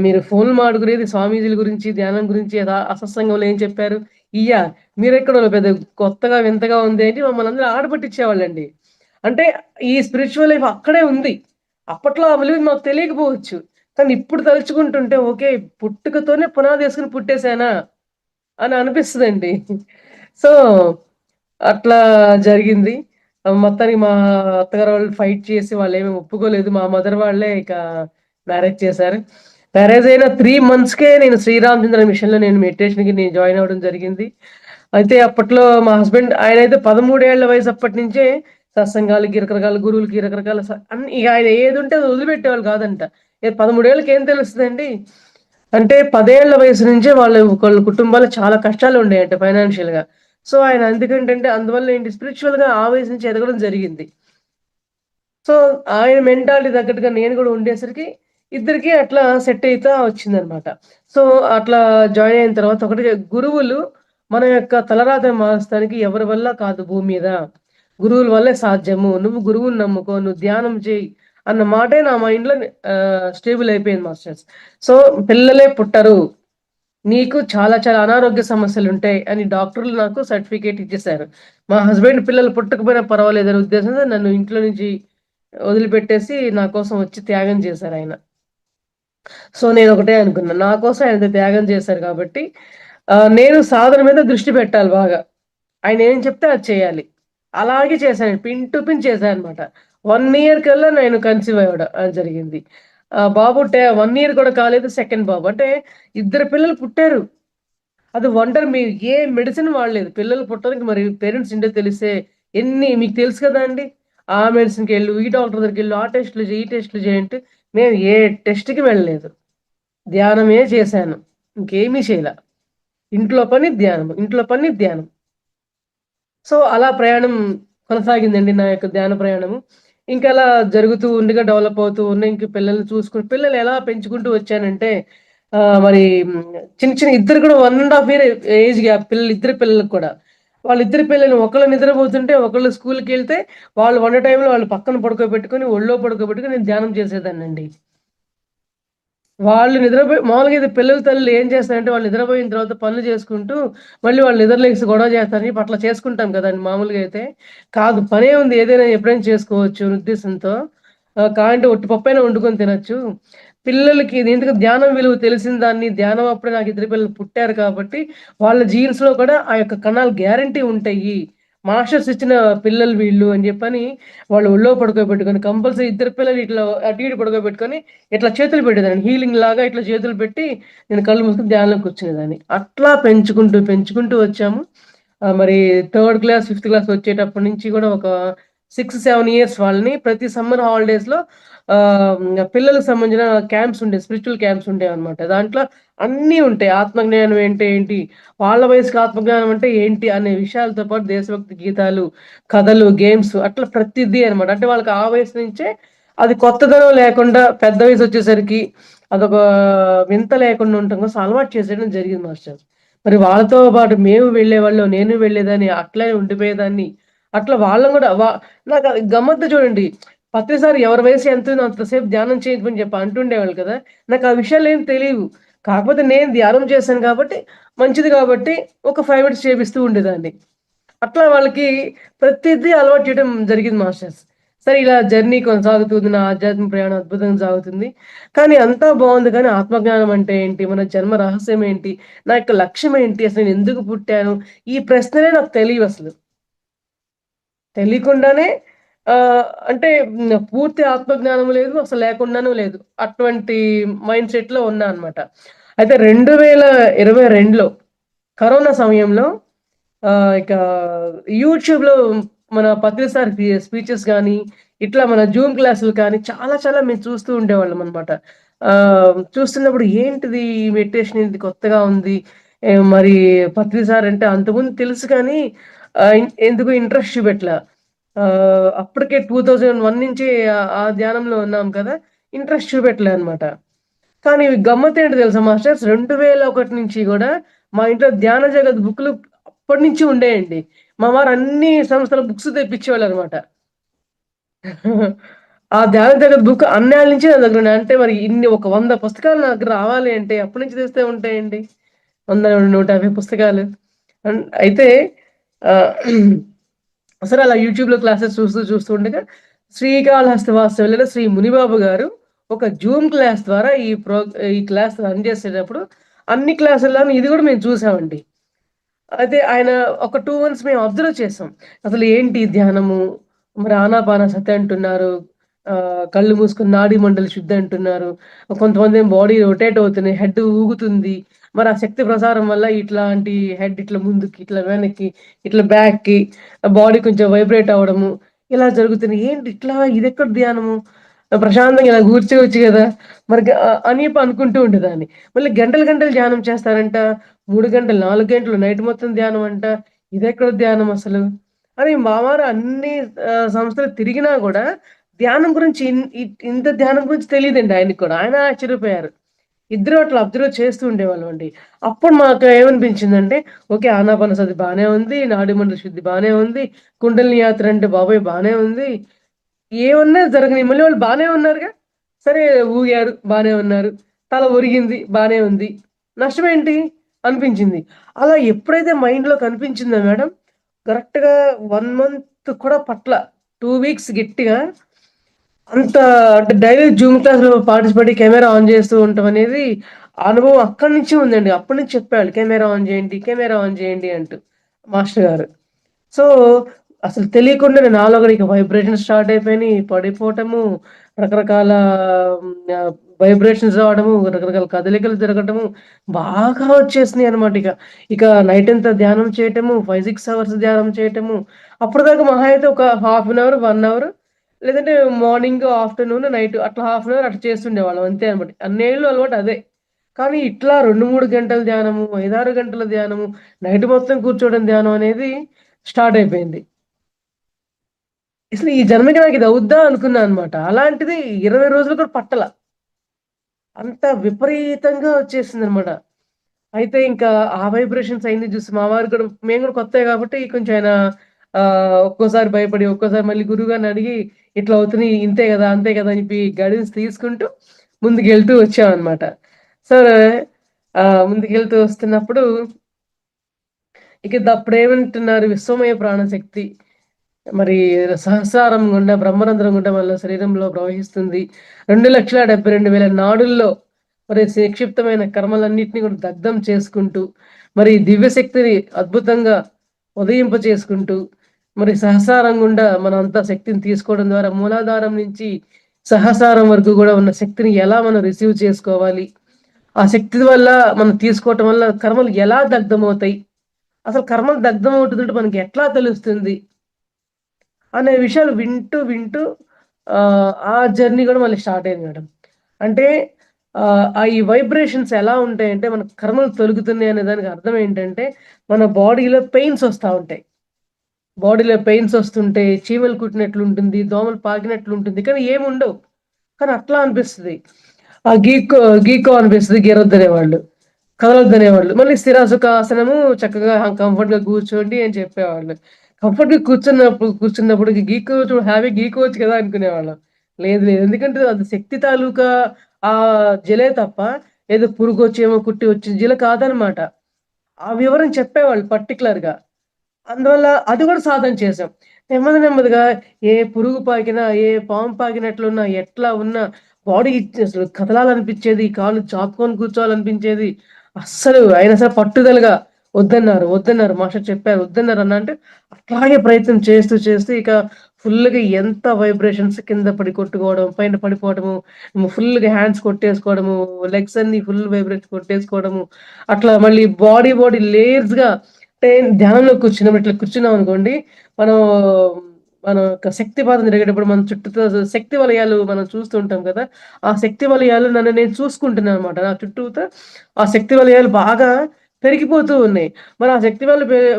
మీరు ఫోన్‌లు మాట్లాడుకునేది స్వామీజీల గురించి, ధ్యానం గురించి అసత్సంగంలో ఏం చెప్పారు? ఇయ్యా? మీరెక్కడో పెద్ద కొత్తగా వింతగా ఉంది అని మమ్మల్నందరిని ఆడపట్టించేవాళ్ళండి. అంటే ఈ స్పిరిచ్యువల్ లైఫ్ అక్కడే ఉంది. అప్పట్లో ఆ విలువ మాకు తెలియకపోవచ్చు. కానీ ఇప్పుడు తలుచుకుంటుంటే ఓకే. పుట్టుకతోనే పునాదేసుకొని పుట్టేసానా? అని అనిపిస్తదండి. సో, అట్లా జరిగింది. మొత్తానికి మా అత్తగారు వాళ్ళు ఫైట్ చేసి వాళ్ళేమి ఒప్పుకోలేదు. మా మదర్ వాళ్ళే ఇక మ్యారేజ్ చేశారు. మ్యారేజ్ అయిన 3 మంత్స్‌కే నేను శ్రీరామచంద్ర మిషన్‌లో నేను మెడిటేషన్‌కి నేను జాయిన్ అవ్వడం జరిగింది. అయితే అప్పట్లో మా హస్బెండ్ ఆయనైతే 13 ఏళ్ల వయసు అప్పటి నుంచే సత్సంగాలకి, రకరకాల గురువులకి, రకరకాల అన్ని ఇగ ఆయన ఏదుంటే అది వదిలిపెట్టేవాళ్ళు కాదంట. 13 ఏళ్ళకి ఏం తెలుస్తదండి? అంటే 10 ఏళ్ల వయసు నుంచే ఒకళ్ళ కుటుంబాల్లో చాలా కష్టాలుండేయంట ఫైనాన్షియల్‌గా. సో, ఆయన ఎందుకంటంటే అందువల్ల ఏంటి స్పిరిచ్యువల్‌గా ఆ వయసు నుంచి ఎదగడం జరిగింది. సో, ఆయన మెంటాలిటీ తగ్గట్టుగా నేను గూడా ఉండేసరికి ఇద్దరికీ అట్లా సెట్ అయితా వచ్చిందనమాట. సో, అట్లా జాయిన్ అయిన తర్వాత ఒకటి గురువులు మన యొక్క తలరాతను మారుస్తానికి ఎవరి వల్ల కాదు భూమి మీద. గురువుల వల్లే సాధ్యము. నువ్వు గురువుని నమ్ముకో, నువ్వు ధ్యానం చెయి అన్న మాటే నా మైండ్‌లో స్టేబుల్ అయిపోయింది మాస్టర్స్. సో, పిల్లలే పుట్టరు. నీకు చాలా చాలా అనారోగ్య సమస్యలుంటాయి అని డాక్టర్లు నాకు సర్టిఫికేట్ ఇచ్చేసారు. మా హస్బెండ్ పిల్లలు పుట్టకపోయినా పర్వాలేదనే ఉద్దేశంతో నన్ను ఇంట్లో నుంచి వదిలిపెట్టేసి నా కోసం వచ్చి త్యాగం చేశారాయన. సో, నేనొకటే అనుకున్నా. నా కోసం ఆయన ఇంత త్యాగం చేశారు కాబట్టి నేను సాధన మీద దృష్టి పెట్టాలి బాగా. ఆయనేం చెప్తే అది చేయాలి. అలాగే చేశాను. పిన్ టు పిన్ చేశాననమాట. 1 ఇయర్ కల్లా నేను కన్సీవ్ అవ్వడం జరిగింది. బాబు 1 ఇయర్ కూడా కాలేదు సెకండ్ బాబు. అంటే ఇద్దరు పిల్లలు పుట్టారు. అది వండర్ ఏ మెడిసిన్ వాడలేదు. పిల్లలు పుట్టడానికి మరి పేరెంట్స్ ఏంటో తెలిస్తే మీకు తెలుసు కదండీ! ఆ మెడిసిన్‌కెళ్ళు, ఈ డాక్టర్ దగ్గరికెళ్ళు, ఆ టెస్ట్‌లు చెయి, ఈ టెస్ట్‌లు చెయి అంటే నేను ఏ టెస్ట్‌కి వెళ్ళలేదు. ధ్యానమే చేశాను. ఇంకేమీ చేయలా. ఇంట్లో పని ధ్యానం. ఇంట్లో పని ధ్యానం. సో, అలా ప్రయాణం కొనసాగిందండి నా యొక్క ధ్యాన ప్రయాణము. ఇంకలా జరుగుతూ ఉండగా డెవలప్ అవుతూ ఉన్న ఇంక పిల్లల్ని పిల్లల్ని ఎలా పెంచుకుంటూ వచ్చానంటే మరి చిన్న చిన్న ఇద్దరు కూడా 1 ½ ఇయర్ ఏజ్ గ్యాప్ ఇద్దరు పిల్లలకి కూడా. వాళ్ళిద్దరి పిల్లలు ఒకళ్ళు నిద్రపోతుంటే, ఒకళ్ళు స్కూలుకెళ్తే, వాళ్ళు వంట టైంలో వాళ్ళు పక్కన పడుకోబెట్టుకొని, ఒళ్ళో పడుకోబెట్టుకొని నేను ధ్యానం చేసేదాన్నండి. వాళ్ళు మామూలుగా అయితే పిల్లల తల్లులు ఏం చేస్తారంటే, వాళ్ళు నిద్రపోయిన తర్వాత పనులు చేసుకుంటూ, మళ్ళీ వాళ్ళు నిద్ర లెగిసి గొడవ చేస్తారని చెప్పి అట్లా చేసుకుంటాం కదండీ మామూలుగా అయితే. కాదు పనే ఉంది ఏదైనా ఎప్పుడైనా చేసుకోవచ్చు అనే ఉద్దేశంతో కావాలంటే ఒట్టి పప్పైనా వండుకొని తినొచ్చు. పిల్లలకి ఇది ఎందుకు ధ్యానం విలువ తెలిసిన దాన్ని ధ్యానం అప్పుడే నాకు ఇద్దరు పిల్లలు పుట్టారు కాబట్టి, వాళ్ళ జీన్స్‌లో కూడా ఆ యొక్క కణాలు గ్యారంటీ ఉంటాయి. మాస్టర్స్ ఇచ్చిన పిల్లలు వీళ్ళు అని చెప్పని వాళ్ళు ఒళ్ళో పడుకోబెట్టుకొని కంపల్సరీ ఇద్దరు పిల్లలు ఇట్లా అటు ఇటు పడుకోబెట్టుకొని ఇట్లా చేతులు పెట్టేదాన్ని. హీలింగ్ లాగా ఇట్లా చేతులు పెట్టి, నేను కళ్ళు మూసుకొని ధ్యానంలో కూర్చునేదాన్ని. అట్లా పెంచుకుంటూ, పెంచుకుంటూ వచ్చాము. మరి థర్డ్ క్లాస్, ఫిఫ్త్ క్లాస్ వచ్చేటప్పటి నుంచి గూడా ఒక 6, 7 ఇయర్స్ వాళ్ళని ప్రతి సమ్మర్ హాలిడేస్‌లో పిల్లలకు సంబంధించిన క్యాంప్స్ ఉండేవి. స్పిరిచ్యువల్ క్యాంప్స్ ఉండేవన్నమాట. దాంట్లో అన్నీ ఉంటాయి. ఆత్మజ్ఞానం అంటే ఏంటి? వాళ్ళ వయసుకి ఆత్మజ్ఞానం అంటే ఏంటి? అనే విషయాలతో పాటు దేశభక్తి గీతాలు, కథలు, గేమ్స్ అట్లా ప్రతిదీ అన్నమాట. అంటే వాళ్ళకి ఆ వయసు నుంచే అది కొత్తదనం లేకుండా పెద్ద వయసొచ్చేసరికి అదొక వింత లేకుండా ఉండటం కోసం అలవాటు చేసేయడం జరిగింది మాస్టర్. మరి వాళ్ళతో పాటు మేము వెళ్ళేవాళ్ళం, నేను వెళ్ళేదాన్ని, అట్లనే ఉండిపోయేదాన్ని. అట్లా వాళ్ళని గూడా నాకది గమ్మత్తు చూడండి. ప్రతిసారి ఎవరి వయసు ఎంతుందో అంతసేపు ధ్యానం చేయమని చెప్పి అంటుండేవాళ్ళు కదా! నాకు ఆ విషయాలేమి తెలీవు. కాకపోతే నేను ధ్యానం చేశాను కాబట్టి, మంచిది కాబట్టి ఒక 5 మినిట్స్ చేపిస్తూ ఉండేదాన్ని. అట్లా వాళ్ళకి ప్రతిదీ అలవాటు చేయడం జరిగింది మాస్టర్స్. సరే ఇలా జర్నీ కొనసాగుతుంది. నా ఆధ్యాత్మిక ప్రయాణం అద్భుతంగా సాగుతుంది. కానీ అంతా బావుంది కానీ ఆత్మజ్ఞానం అంటే ఏంటి? మన జన్మ రహస్యం ఏంటి? నా యొక్క లక్ష్యం ఏంటి? అసలు నేనెందుకు పుట్టాను? ఈ ప్రశ్నలే నాకు తెలియవసలు. తెలియకుండానే అంటే పూర్తి ఆత్మజ్ఞానం లేదు. అసలు లేకుండాను లేదు. అటువంటి మైండ్ సెట్‌లో ఉన్నా అన్నమాట. అయితే 2022లో కరోనా సమయంలో ఇక యూట్యూబ్‌లో మన పత్రి సార్ స్పీచెస్ గాని, ఇట్లా మన జూమ్ క్లాసులు కానీ చాలా చాలా మేము చూస్తూ ఉండేవాళ్ళమనమాట. చూస్తున్నప్పుడు ఏంటిది ఈ మెడిటేషన్ ఇది కొత్తగా ఉంది. మరి పత్రి సార్ అంటే అంతకుముందు తెలుసు కానీ ఎందుకో ఇంట్రెస్ట్ చూపెట్టలా. అప్పటికే 2001 నుంచి ఆ ధ్యానంలో ఉన్నాం కదా! ఇంట్రెస్ట్ చూపెట్టలే అనమాట. కానీ గమ్మత్తేంటో తెలుసా మాస్టర్స్ 2001 నుంచి గూడా మా ఇంట్లో ధ్యాన జగత్ బుక్‌లు అప్పటినుంచి ఉండేయండి. మా వారు అన్ని సంస్థల బుక్స్ తెప్పించేవాళ్ళనమాట. ఆ ధ్యాన జగత్ బుక్ అన్నేళ్ల నుంచి నా దగ్గరున్నాయి. అంటే మరి ఒక 100 పుస్తకాలు నా దగ్గర రావాలి అంటే ఎప్పటి నుంచి తెస్తే ఉంటాయండి? 100, 150 పుస్తకాలు. అయితే ఆహ్, సరే అలా యూట్యూబ్‌లో క్లాసెస్ చూస్తూ ఉండగా శ్రీకాళహస్తి వాస్తవ్యులైన శ్రీ మునిబాబు గారు ఒక జూమ్ క్లాస్ ద్వారా ఈ క్లాస్ రన్ చేసేటప్పుడు అన్ని క్లాసుల్లోను ఇది గూడా మేము చూసామండి. అయితే ఆయన ఒక 2 మంత్స్ మేము అబ్జర్వ్ చేసాం. అసలు ఏంటి ధ్యానము? మరి ఆనాపానసతి అంటున్నారు. కళ్ళు మూసుకొని నాడీ మండలి శుద్ధి అంటున్నారు. కొంతమందేమో బాడీ రొటేట్ అవుతున్నాయి. హెడ్ ఊగుతుంది. మరి ఆ శక్తి ప్రసారం వల్ల ఇట్లాంటి హెడ్ ఇట్లా ముందుకి, ఇట్లా వెనక్కి, ఇట్లా బ్యాక్‌కి బాడీ కొంచెం వైబ్రేట్ అవ్వడము. ఇలా జరుగుతున్నాయి. ఏంటి ఇట్లా ఇదెక్కడ ధ్యానము? ప్రశాంతంగా ఇలా కూర్చోవచ్చు గదా! మరి అని అనుకుంటూ ఉండేదాన్ని. మళ్ళీ గంటలు గంటలు ధ్యానం చేస్తారంట. 3 గంటలు, 4 గంటలు నైట్ మొత్తం ధ్యానం అంట. ఇదెక్కడ ధ్యానం అసలు? అని మా వారు అన్ని సంస్థలు తిరిగినా గూడా ధ్యానం గురించి ఇంత ధ్యానం గురించి తెలీదండి ఆయనకి కూడా. ఆయన ఆశ్చర్యపోయారు. ఇద్దరు అట్లా అబ్జర్వ్ చేస్తూ ఉండేవాళ్ళమండి. అప్పుడు మాకు ఏమనిపించిందంటే, ఓకే. ఆనాపానసతి బానే ఉంది. నాడీమండల శుద్ధి బానే ఉంది. కుండలిని యాత్ర అంటే బాబోయ్! బానే ఉంది. ఏమన్నా జరగని మళ్ళీ వాళ్ళు బానే ఉన్నారుగా. సరే ఊగారు బానే ఉన్నారు. తల ఒరిగింది బానే ఉంది. నష్టమేంటి అనిపించింది. అలా ఎప్పుడైతే మైండ్‌లో కనిపించిందో మేడం, కరెక్ట్‌గా 1 మంత్ కూడా పట్ల. 2 వీక్స్ గట్టిగా అంత అంటే డైలీ జూమ్ క్లాస్‌లో పార్టిసిపేట్ కెమెరా ఆన్ చేస్తూ ఉండటం అనేది అనుభవం అక్కడి నుంచి ఉందండి. అప్పటి నుంచి చెప్పేవాళ్ళు కెమెరా ఆన్ చేయండి, కెమెరా ఆన్ చేయండి అంటూ మాస్టర్ గారు. సో, అసలు తెలియకుండానే నాలో గూడా ఇక వైబ్రేషన్స్ స్టార్ట్ అయిపోయినియి. పడిపోవటము, రకరకాల హ్మ్, ఆహ్, వైబ్రేషన్స్ రావడము, రకరకాల కదలికలు జరగటము బాగా వచ్చేసినాయన్నమాట ఇక. ఇక నైటంతా ధ్యానం చేయటము, 5, 6 అవర్స్ ధ్యానం చేయటము. అప్పటిదాకా మహా అయితే ఒక హాఫ్ అన్ అవర్, 1 అవర్ లేదంటే మార్నింగ్, ఆఫ్టర్‌నూన్, నైట్ అట్లా హాఫ్ అన్ అవర్ అట్లా చేస్తుండేవాళ్ళం అంతే అన్నమాట. అన్నేళ్ళు అలవాటు అదే. కానీ ఇట్లా 2, 3 గంటల ధ్యానము, 5, 6 గంటల ధ్యానము, నైట్ మొత్తం కూర్చోవడం ధ్యానం అనేది స్టార్ట్ అయిపోయింది. అసలు ఈ జన్మకి నాకిది అవుద్దా అనుకున్నా అన్నమాట. అలాంటిది 20 రోజులు కూడా పట్టల. అంత విపరీతంగా వచ్చేసిందన్నమాట. అయితే ఇంకా ఆ వైబ్రేషన్స్ అయన్నీ చూసి మా వారు కూడా మేము కూడా కొత్తయి కాబట్టి కొంచెం ఆయన ఒక్కోసారి భయపడి, ఒక్కోసారి మళ్ళీ గురువుగారిని అడిగి ఇట్లా అవుతున్నాయి ఇంతే గదా! అంతే గదా! అని చెప్పి గైడెన్స్ తీసుకుంటూ ముందుకెళ్తూ వచ్చామన్నమాట. సో, ముందుకెళ్తూ వస్తున్నప్పుడు ఇక అప్పుడేమంటున్నారు విశ్వమయ ప్రాణశక్తి మరి సహస్రారం గుండా బ్రహ్మరంధ్రం గుండా మన శరీరంలో ప్రవహిస్తుంది. 2,72,000 నాడుల్లో మరి నిక్షిప్తమైన కర్మలన్నిటిని కూడా దగ్ధం చేసుకుంటూ, మరి దివ్యశక్తిని అద్భుతంగా ఉదయింపచేసుకుంటూ, మరి సహస్రారం గుండా మనంతా శక్తిని తీసుకోవడం ద్వారా మూలాధారం నుంచి సహస్రారం వరకు గూడా ఉన్న శక్తిని ఎలా మనం రిసీవ్ చేసుకోవాలి? ఆ శక్తి వల్ల మనం తీసుకోవటం వల్ల కర్మలు ఎలా దగ్ధమవుతాయి? అసలు కర్మలు దగ్ధమవుతుందంటే మనకి ఎట్లా తెలుస్తుంది? అనే విషయాలు వింటూ, వింటూ ఆ జర్నీ గూడా మళ్ళీ స్టార్ట్ అయింది మేడం. అంటే ఈ వైబ్రేషన్స్ ఎలా ఉంటాయంటే, మన కర్మలు తొలుగుతున్నాయి అనే దానికి అర్థం ఏంటంటే, మన బాడీలో పెయిన్స్ ఒస్తా ఉంటాయి. బాడీలో పెయిన్స్ ఒస్తుంటే, చీమలు కుట్టినట్లుంటుంది, దోమలు పాకినట్లుంటుంది. కానీ ఏముండవు. కానీ అట్లా అనిపిస్తది. ఆ గీక్కో అనిపిస్తది గీరొద్దనేవాళ్ళు. కదలొద్దనేవాళ్ళు. మళ్ళీ స్థిరాసుఖాసనము చక్కగా కంఫర్ట్‌గా కూర్చోండి అని చెప్పేవాళ్ళు. కంఫర్ట్‌గా కూర్చున్నప్పుడు గీక్కోవచ్చు హ్యాపీగా గీక్కోవచ్చు కదా! అనుకునేవాళ్ళం. లేదు లేదు. ఎందుకంటే అది శక్తి తాలూకా జెలే తప్ప ఏదో పురుగొచ్చేమో కుట్టి వచ్చిన జెల కాదనమాట. ఆ వివరం చెప్పేవాళ్ళు పర్టిక్యులర్‌గా. అందువల్ల అది గూడా సాధన చేశాం. నెమ్మది నెమ్మదిగా ఏ పురుగు పాకినా, ఏ పాము పాకినట్లున్నా, ఎట్లా ఉన్నా బాడీ అసలు కదలాలనిపిచ్చేది. కాళ్ళు చాపుకొని కూర్చోవాలనిపించేది. అస్సలు అయినా సరే పట్టుదలగా వద్దన్నారు, వద్దన్నారు. మాస్టర్ చెప్పారు వద్దన్నారన్నా అంటే అట్లాగే ప్రయత్నం చేస్తూ, చేస్తూ ఇక ఫుల్‌గా ఎంత వైబ్రేషన్స్ కింద పడి కొట్టుకోవడం, పైన పడిపోవడము, ఫుల్‌గా హ్యాండ్స్ కొట్టేసుకోవడము, లెగ్స్ అన్నీ ఫుల్ వైబ్రేషన్ కొట్టేసుకోవడము. అట్లా మళ్ళీ బాడీ లేయర్స్‌గా అంటే ధ్యానంలో కూర్చున్నప్పుడు ఇట్లా కూర్చున్నామనుకోండి, మనం మన యొక్క శక్తిపాతం జరిగేటప్పుడు మన చుట్టూతా శక్తి వలయాలు మనం చూస్తూ ఉంటాం కదా! ఆ శక్తి వలయాలు నన్ను నేను చూసుకుంటున్నాననమాట. నా చుట్టూతా ఆ శక్తి వలయాలు బాగా పెరిగిపోతూ ఉన్నాయి. మరి ఆ శక్తి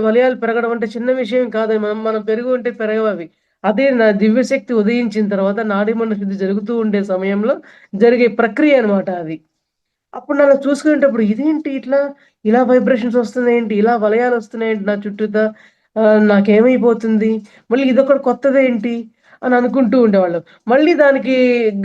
వలయాలు పెరగడం అంటే చిన్న విషయం కాదు. మనం మనం పెరుగు ఉంటే పెరగవవి. అదే నా దివ్యశక్తి ఉదయించిన తర్వాత నాడీమండల శుద్ధి జరుగుతూ ఉండే సమయంలో జరిగే ప్రక్రియ అనమాట అది. అప్పుడు నన్ను చూసుకునేటప్పుడు ఇదేంటి ఇట్లా, ఇలా వైబ్రేషన్స్ వస్తున్నాయేంటి? ఇలా వలయాలొస్తున్నాయేంటి నా చుట్టూతా? నాకేమైపోతుంది? మళ్ళీ ఇదొకటి కొత్తదేంటి? అని అనుకుంటూ ఉండేవాళ్ళం. మళ్ళీ దానికి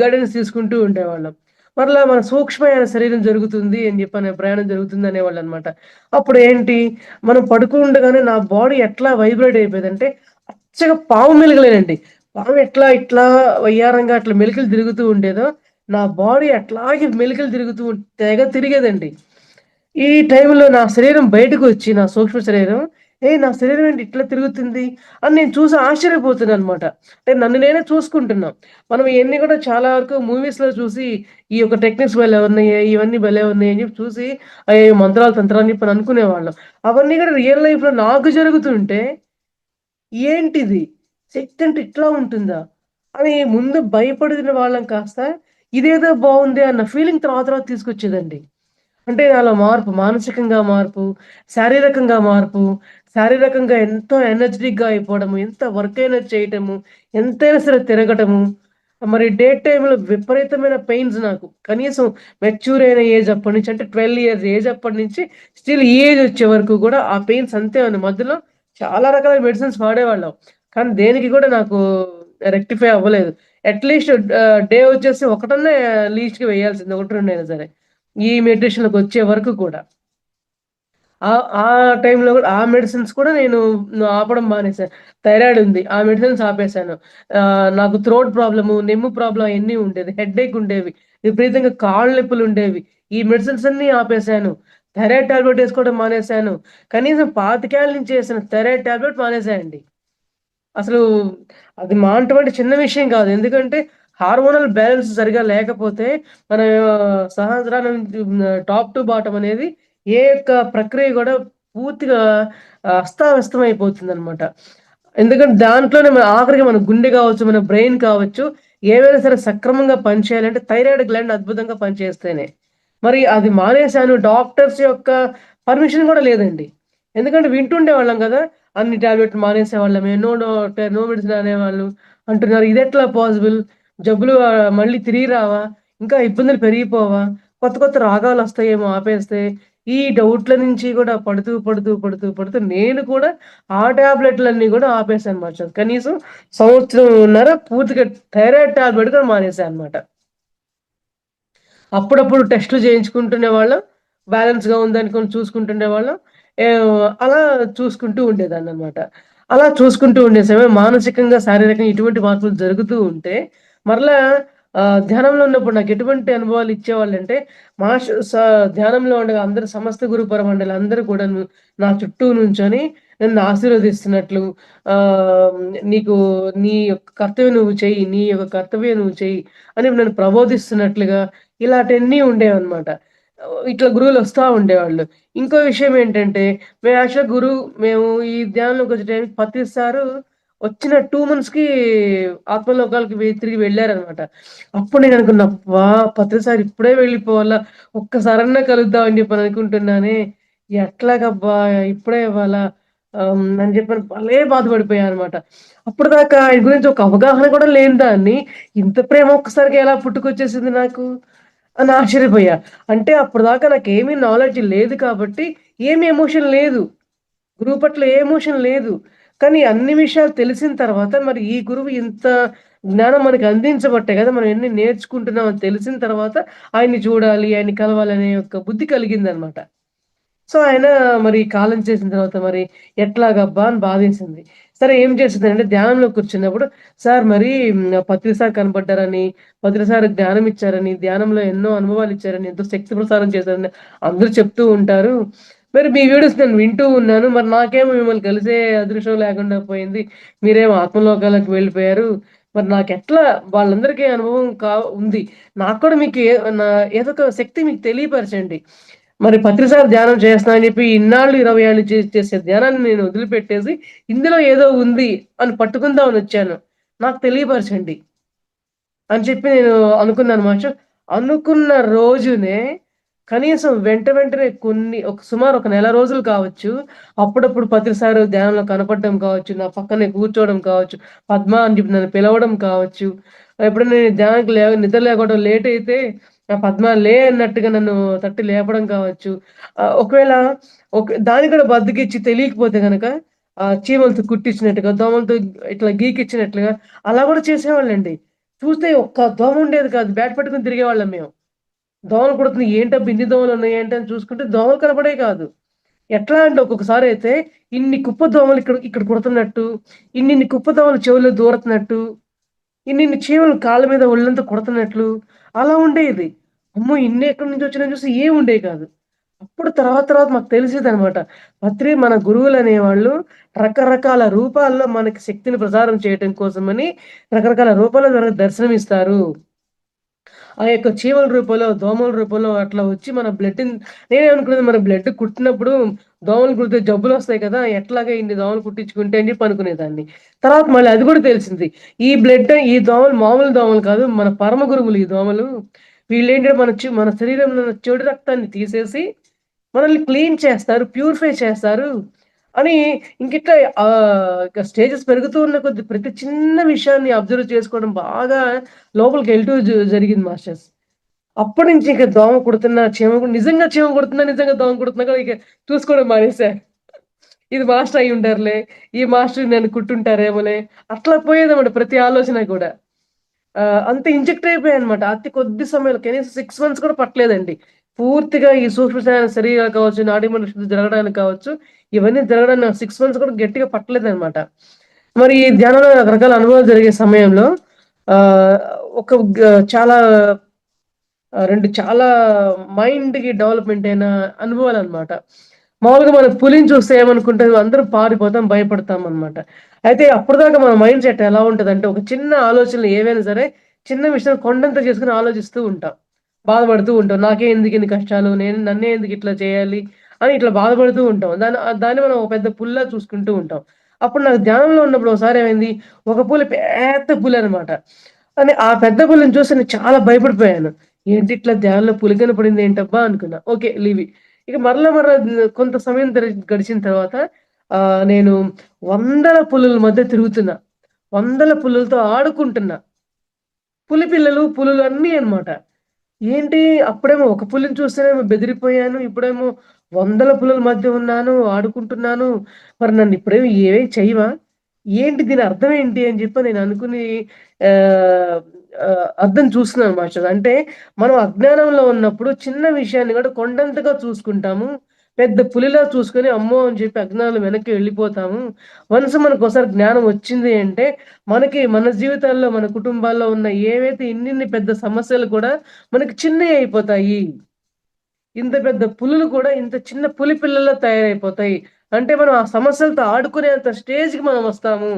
గైడెన్స్ తీసుకుంటూ ఉండేవాళ్ళం. మరలా మన సూక్ష్మమైన శరీరం జరుగుతుంది అని చెప్పని ప్రయాణం జరుగుతుంది అనేవాళ్ళనమాట. అప్పుడేంటి మనం పడుకుండగానే నా బాడీ ఎట్లా వైబ్రేట్ అయిపోయేదంటే అచ్చగా పాము మెలుకలేనండి. పాము ఎట్లా ఇట్లా వయ్యారంగా అట్లా మెలికలు తిరుగుతూ ఉండేదో నా బాడీ అట్లాగే మెలికలు తిరుగుతూ తెగ తిరిగేదండి. ఈ టైంలో నా శరీరం బయటకొచ్చి నా సూక్ష్మ శరీరం, నా శరీరం ఏంటి ఇట్లా తిరుగుతుంది అని నేను చూసి ఆశ్చర్యపోతున్నాననమాట. అంటే నన్ను నేనే చూసుకుంటున్నా. మనం ఇయన్నీ కూడా చాలా వరకు మూవీస్‌లో చూసి ఈ యొక్క టెక్నిక్స్ భలే ఉన్నాయి, ఇవన్నీ భలే ఉన్నాయి అని చెప్పి చూసి అయ్యో! మంత్రాలు, తంత్రాలు అని చెప్పి అనుకునేవాళ్ళం. అవన్నీ కూడా రియల్ లైఫ్‌లో నాకు జరుగుతుంటే ఏంటిది? శక్తి అంటే ఇట్లా ఉంటుందా? అని ముందు భయపడిన వాళ్ళం కాస్త ఇదేదో బావుందే అన్న ఫీలింగ్ తర్వాత తర్వాత తీసుకొచ్చేదండి. అంటే నాలో మార్పు, మానసికంగా మార్పు, శారీరకంగా మార్పు, శారీరకంగా ఎంతో ఎనర్జిటిక్‌గా అయిపోవడము, ఎంత వర్క్ అయినా చేయటము, ఎంతైనా సరే తిరగటము. మరి డే టైమ్‌లో విపరీతమైన పెయిన్స్ నాకు. కనీసం మెచ్యూర్ అయిన ఏజ్ అప్పటినుంచి అంటే 12 ఇయర్స్ ఏజ్ అప్పటినుంచి స్టిల్ ఈ ఏజ్ వచ్చే వరకు గూడా ఆ పెయిన్స్ అంతే ఉన్నాయి. మధ్యలో చాలా రకాల మెడిసిన్స్ వాడేవాళ్ళం. కానీ దేనికి గూడా నాకు రెక్టిఫై అవ్వలేదు. అట్‌లీస్ట్ డే వచ్చేసి ఒకటన్నా లీస్ట్‌గా వేయాల్సింది. 1, 2 అయినా సరే. ఈ మెడిటేషన్‌లోకొచ్చే వరకు కూడా. ఆ టైంలో గూడా ఆ మెడిసిన్స్ కూడా నేను ఆపడం మానేశాను. థైరాయిడ్ ఉంది. ఆ మెడిసిన్స్ ఆపేశాను. నాకు థ్రోట్ ప్రాబ్లము, నెమ్ము ప్రాబ్లమ్ అయన్నీ ఉండేది. హెడ్‌ఏక్ ఉండేవి. విపరీతంగా కాళ్ళు నొప్పులుండేవి. ఈ మెడిసిన్స్ అన్నీ ఆపేశాను. థైరాయిడ్ టాబ్లెట్ ఏసుకోవడం మానేశాను. కనీసం 25 ఏళ్ల నుంచి ఏసిన థైరాయిడ్ టాబ్లెట్ మానేశానండి. అసలు అది మానటం అంటే చిన్న విషయం గాదు. ఎందుకంటే హార్మోనల్ బ్యాలెన్స్ సరిగ్గా లేకపోతే మన సహస్రారం టాప్ టు బాటమ్ అనేది ఏ యొక్క ప్రక్రియ గూడా పూర్తిగా అస్తావ్యస్తం అయిపోతుందనమాట. ఎందుకంటే దాంట్లోనే ఆఖరికి మన గుండె గావచ్చు, మన బ్రెయిన్ కావచ్చు, ఏవైనా సరే సక్రమంగా పనిచేయాలంటే థైరాయిడ్ గ్లాండ్ అద్భుతంగా పనిచేస్తేనే. మరి అది మానేశాను. డాక్టర్స్ యొక్క పర్మిషన్ గూడా లేదండి. ఎందుకంటే వింటుండేవాళ్ళం గదా! అన్ని టాబ్లెట్లు మానేసేవాళ్ళమే. నో మెడిసిన్ అనేవాళ్ళు. అంటున్నారు. ఇదెట్లా పాసిబుల్? జబ్బులు మళ్ళీ తిరిగి రావా? ఇంకా ఇబ్బందులు పెరిగిపోవా? కొత్త కొత్త రాగాలొస్తాయేమో ఆపేస్తే. ఈ డౌట్‌ల నుంచి గూడా పడుతూ నేను కూడా ఆ టాబ్లెట్‌లన్నీ గూడా ఆపేసానన్నమాట. కనీసం సంవత్సరంన్నర పూర్తిగా థైరాయిడ్ టాబ్లెట్ కూడా మానేసా అన్నమాట. అప్పుడప్పుడు టెస్ట్‌లు చేయించుకుంటునేవాళ్ళం. బ్యాలెన్స్‌గా ఉందనుకోని చూసుకుంటుండేవాళ్ళం. అలా చూసుకుంటూ ఉండేదాన్ననమాట. అలా చూసుకుంటూ ఉండే సమయం మానసికంగా, శారీరకంగా ఇటువంటి మార్పులు జరుగుతూ ఉంటే, మరలా ధ్యానంలో ఉన్నప్పుడు నాకెటువంటి అనుభవాలు ఇచ్చేవాళ్ళంటే, మాష్ స ధ్యానంలో ఉండగా అందరూ సమస్త గురు పరమండలందరూ కూడాను నా చుట్టూ నుంచొని నన్ను ఆశీర్వదిస్తున్నట్లు, ఆహ్, నీకు నీ యొక్క కర్తవ్యం నువ్వు చెయ్యి, నీ యొక్క కర్తవ్యం నువ్వు చెయ్యి అని నన్ను ప్రబోధిస్తున్నట్లుగా ఇలాంటియన్నీ ఉండేవన్నమాట. ఇట్లా గురువులొస్తా ఉండేవాళ్ళు. ఇంకో విషయం ఏంటంటే, మేము యాక్చువల్‌గా మేము ఈ ధ్యానంలోకొచ్చే టైంకి పత్రి సారు వచ్చిన 2 మంత్స్‌కి ఆత్మలోకాలకి తిరిగి వెళ్లారనమాట. అప్పుడు నేననుకున్నా, అబ్బా! పత్రి సార్ ఇప్పుడే వెళ్ళిపోవాలా? ఒక్కసారన్నా కలుద్దాం అని చెప్పని అనుకుంటున్నానే. ఎట్లాగబ్బా! ఇప్పుడే ఇవ్వాలా? అని చెప్పని భలే బాధపడిపోయాననమాట. అప్పటిదాకా ఆయన గురించి ఒక అవగాహన కూడా లేని దాన్ని, ఇంత ప్రేమ ఒక్కసారిగా ఎలా పుట్టుకొచ్చేసింది నాకు? అని ఆశ్చర్యపోయా. అంటే అప్పటిదాకా నాకేమీ నాలెడ్జ్ లేదు కాబట్టి, ఏమి ఎమోషన్ లేదు. గురువు పట్ల ఏ ఎమోషన్ లేదు. కానీ అన్ని విషయాలు తెలిసిన తర్వాత మరి ఈ గురువు ఇంత జ్ఞానం మనకి అందించబట్టే గదా! మనం ఎన్ని నేర్చుకుంటున్నాం అని తెలిసిన తర్వాత ఆయన్ని చూడాలి, ఆయన్ని కలవాలనే యొక్క బుద్ధి కలిగిందనమాట. సో, ఆయన మరి కాలం చేసిన తర్వాత మరి ఎట్లాగబ్బా అని బాధేసింది. సరే ఏం చేసిందంటే ధ్యానంలో కూర్చున్నప్పుడు సార్ మరి పత్రి సార్ కనపడ్డారని, పత్రి సార్ జ్ఞానం ఇచ్చారని, ధ్యానంలో ఎన్నో అనుభవాలిచ్చారని, ఎంతో శక్తి ప్రసారం చేశారని అందరూ చెప్తూ ఉంటారు. మరి మీ వీడియోస్ నేను వింటూ ఉన్నాను. మరి నాకేమో మిమ్మల్ని కలిసే అదృష్టం లేకుండా పోయింది. మీరేమో ఆత్మలోకాలకు వెళ్ళిపోయారు. మరి నాకెట్లా వాళ్ళందరికీ అనుభవం ఉంది. నాకు కూడా మీకు ఏదో ఒక శక్తి మీకు తెలియపరచండి. మరి పత్రిసారి ధ్యానం చేస్తున్నా అని చెప్పి ఇన్నాళ్ళు 20 ఏళ్ళు చేసే ధ్యానాన్ని నేను వదిలిపెట్టేసి, ఇందులో ఏదో ఉంది అని పట్టుకుందామనొచ్చాను. నాకు తెలియపరచండి అని చెప్పి నేను అనుకున్నాను మాస్టర్. అనుకున్న రోజునే కనీసం వెంటనే సుమారు ఒక నెల రోజులు కావచ్చు. అప్పుడప్పుడు పత్రిసారు ధ్యానంలో కనపడడం కావచ్చు, నా పక్కనే కూర్చోవడం కావచ్చు, పద్మ అని చెప్పి నన్ను పిలవడం కావచ్చు. ఎప్పుడైనా నేను ధ్యానానికి నిద్ర లేవడం లేట్ అయితే పద్మ లే అన్నట్టుగా నన్ను తట్టి లేపడం కావచ్చు. ఒకవేళ దానికి కూడా బద్ధకిచ్చి తెలియకపోతే గనక చీమలతో కుట్టించినట్టుగా, దోమలతో ఇట్లా గీకిచ్చినట్లుగా అలా కూడా చేసేవాళ్ళండి. చూస్తే ఒక్క దోమ ఉండేది కాదు. బ్యాట్ పట్టుకొని తిరిగేవాళ్ళం మేము. దోమలు కుడుతున్నాయి. ఏంటబ్బా! ఇన్ని దోమలున్నాయి ఏంటి అని చూసుకుంటే దోమలు కనపడేవి కాదు. ఎట్లా అంటే ఒక్కొక్కసారయితే ఇన్ని కుప్ప దోమలు ఇక్కడ ఇక్కడ కుడుతున్నట్టు, ఇన్నిన్ని కుప్ప దోమలు చెవుల్లో దూరుతున్నట్టు, ఇన్నిన్ని చీమలు కాళ్ళ మీద ఒళ్ళంతా కుడుతున్నట్లు అలా ఉండేది. అమ్మో! ఇన్ని ఎక్కడి నుంచి వచ్చినాయని చూస్తే ఏమి ఉండేవి కాదు. అప్పుడు తర్వాత తర్వాత మాకు తెలిసేదనమాట. మన గురువులనేవాళ్ళు రకరకాల రూపాల్లో మనకి శక్తిని ప్రసారం చేయటం కోసమని రకరకాల రూపాల్లో మనకు దర్శనమిస్తారు. ఆ యొక్క చీమల రూపంలో, దోమల రూపంలో అట్లా వచ్చి మన బ్లడ్‌ని నేనేమనుకునేది మన బ్లడ్ కుట్టినప్పుడు దోమలు కుడితే జబ్బులొస్తాయి కదా! ఎట్లాగా ఇన్ని దోమలు కుట్టించుకుంటే అని చెప్పి అనుకునేదాన్ని. తర్వాత మళ్ళీ అది కూడా తెలిసింది. ఈ దోమలు మామూలు దోమలు కాదు. మన పరమ గురువులు ఈ దోమలు. వీళ్ళేంటంటే మన శరీరంలో ఉన్న చెడు రక్తాన్ని తీసేసి మనల్ని క్లీన్ చేస్తారు, ప్యూరిఫై చేస్తారు అని ఇంకిట్లా ఇక స్టేజెస్ పెరుగుతూ ఉన్న కొద్దీ ప్రతి చిన్న విషయాన్ని అబ్జర్వ్ చేసుకోవడం బాగా లోపలికెళ్తూ జరిగింది మాస్టర్స్. అప్పటినుంచి ఇక దోమ కుడుతున్నా, చీమ కుడుతుందా, నిజంగా దోమ కుడుతుందా కూడా ఇక చూసుకోవడం మానేసా. ఇది మాస్టర్ అయ్యుంటారులే, ఈ మాస్టర్ నన్ను కుట్టుంటారేమోలే, అట్లా పోయేదన్నమాట ప్రతి ఆలోచన కూడా. అంత ఇంజెక్ట్ అయిపోయానన్నమాట. అతి కొద్ది సమయంలో కనీసం 6 మంత్స్ కూడా పట్టలేదండి. పూర్తిగా ఈ సూక్ష్మ శరీరాలు కావచ్చు, నాడీమండల శుద్ధి జరగడానికి కావచ్చు, ఇవన్నీ జరగడానికి నాకు 6 మంత్స్ కూడా గట్టిగా పట్టలేదన్నమాట. మరి ఈ ధ్యానంలో రకరకాల అనుభవాలు జరిగే సమయంలో ఆహ్, ఒక గ చాలా 2 చాలా మైండ్‌కి డెవలప్‌మెంట్ అయిన అనుభవాలనమాట. మామూలుగా మనం పులిని చూస్తే ఏమనుకుంటాం, అందరం పారిపోతాం, భయపడతామనమాట. అయితే అప్పటిదాకా మన మైండ్ సెట్ ఎలా ఉంటదంటే, ఒక చిన్న ఆలోచనలు ఏవైనా సరే, చిన్న విషయం కొండంత చేసుకొని ఆలోచిస్తూ ఉంటాం. బాధపడుతూ ఉంటాం. నాకే ఎందుకిన్ని కష్టాలు, నన్నే ఎందుకిట్లా చేయాలి అని ఇట్లా బాధపడుతూ ఉంటాం. దాన్ని మనం ఒక పెద్ద పులిలా చూసుకుంటూ ఉంటాం. అప్పుడు నాకు ధ్యానంలో ఉన్నప్పుడు ఒకసారి ఏమైంది, ఒక పులి పెద్ద పులనమాట. ఆ పెద్ద పులిని చూసి నేను చాలా భయపడిపోయాను. ఏంటి ఇట్లా ధ్యానంలో పులి కనపడిందేంటబ్బా అనుకున్నా. ఓకే. Leave it. ఇక మరలా కొంత సమయం గడిచిన తర్వాత నేను వందల పులుల మధ్య తిరుగుతున్నా. వందల పులులతో ఆడుకుంటున్నా. పులులు అన్నీ అన్నమాట. ఏంటి అప్పుడేమో ఒక పులిని చూస్తేనేమో బెదిరిపోయాను. ఇప్పుడేమో వందల పులుల మధ్య ఉన్నాను, ఆడుకుంటున్నాను. మరి నన్నిప్పుడేమి ఏవి చెయ్యవా? ఏంటి దీని అర్థం ఏంటి? అని చెప్పి నేను అనుకుని ఆహ్, అర్థం చూస్తున్నాను మాస్టర్. అంటే మనం అజ్ఞానంలో ఉన్నప్పుడు చిన్న విషయాన్ని కూడా కొండంతగా చూసుకుంటాము. పెద్ద పులిలా చూసుకొని అమ్మో! అని చెప్పి అజ్ఞానంలో వెనక్కి వెళ్ళిపోతాము. వన్స్ మనకోసారి జ్ఞానం వచ్చింది అంటే మన జీవితాల్లో, మన కుటుంబాల్లో ఉన్న ఏవైతే ఇన్నిన్ని పెద్ద సమస్యలు కూడా మనకి చిన్నయి అయిపోతాయి. ఇంత పెద్ద పులులు కూడా ఇంత చిన్న పులి పిల్లల్లా తయారైపోతాయి. అంటే మనం ఆ సమస్యలతో ఆడుకునేంత స్టేజ్‌కి మనం వస్తాము.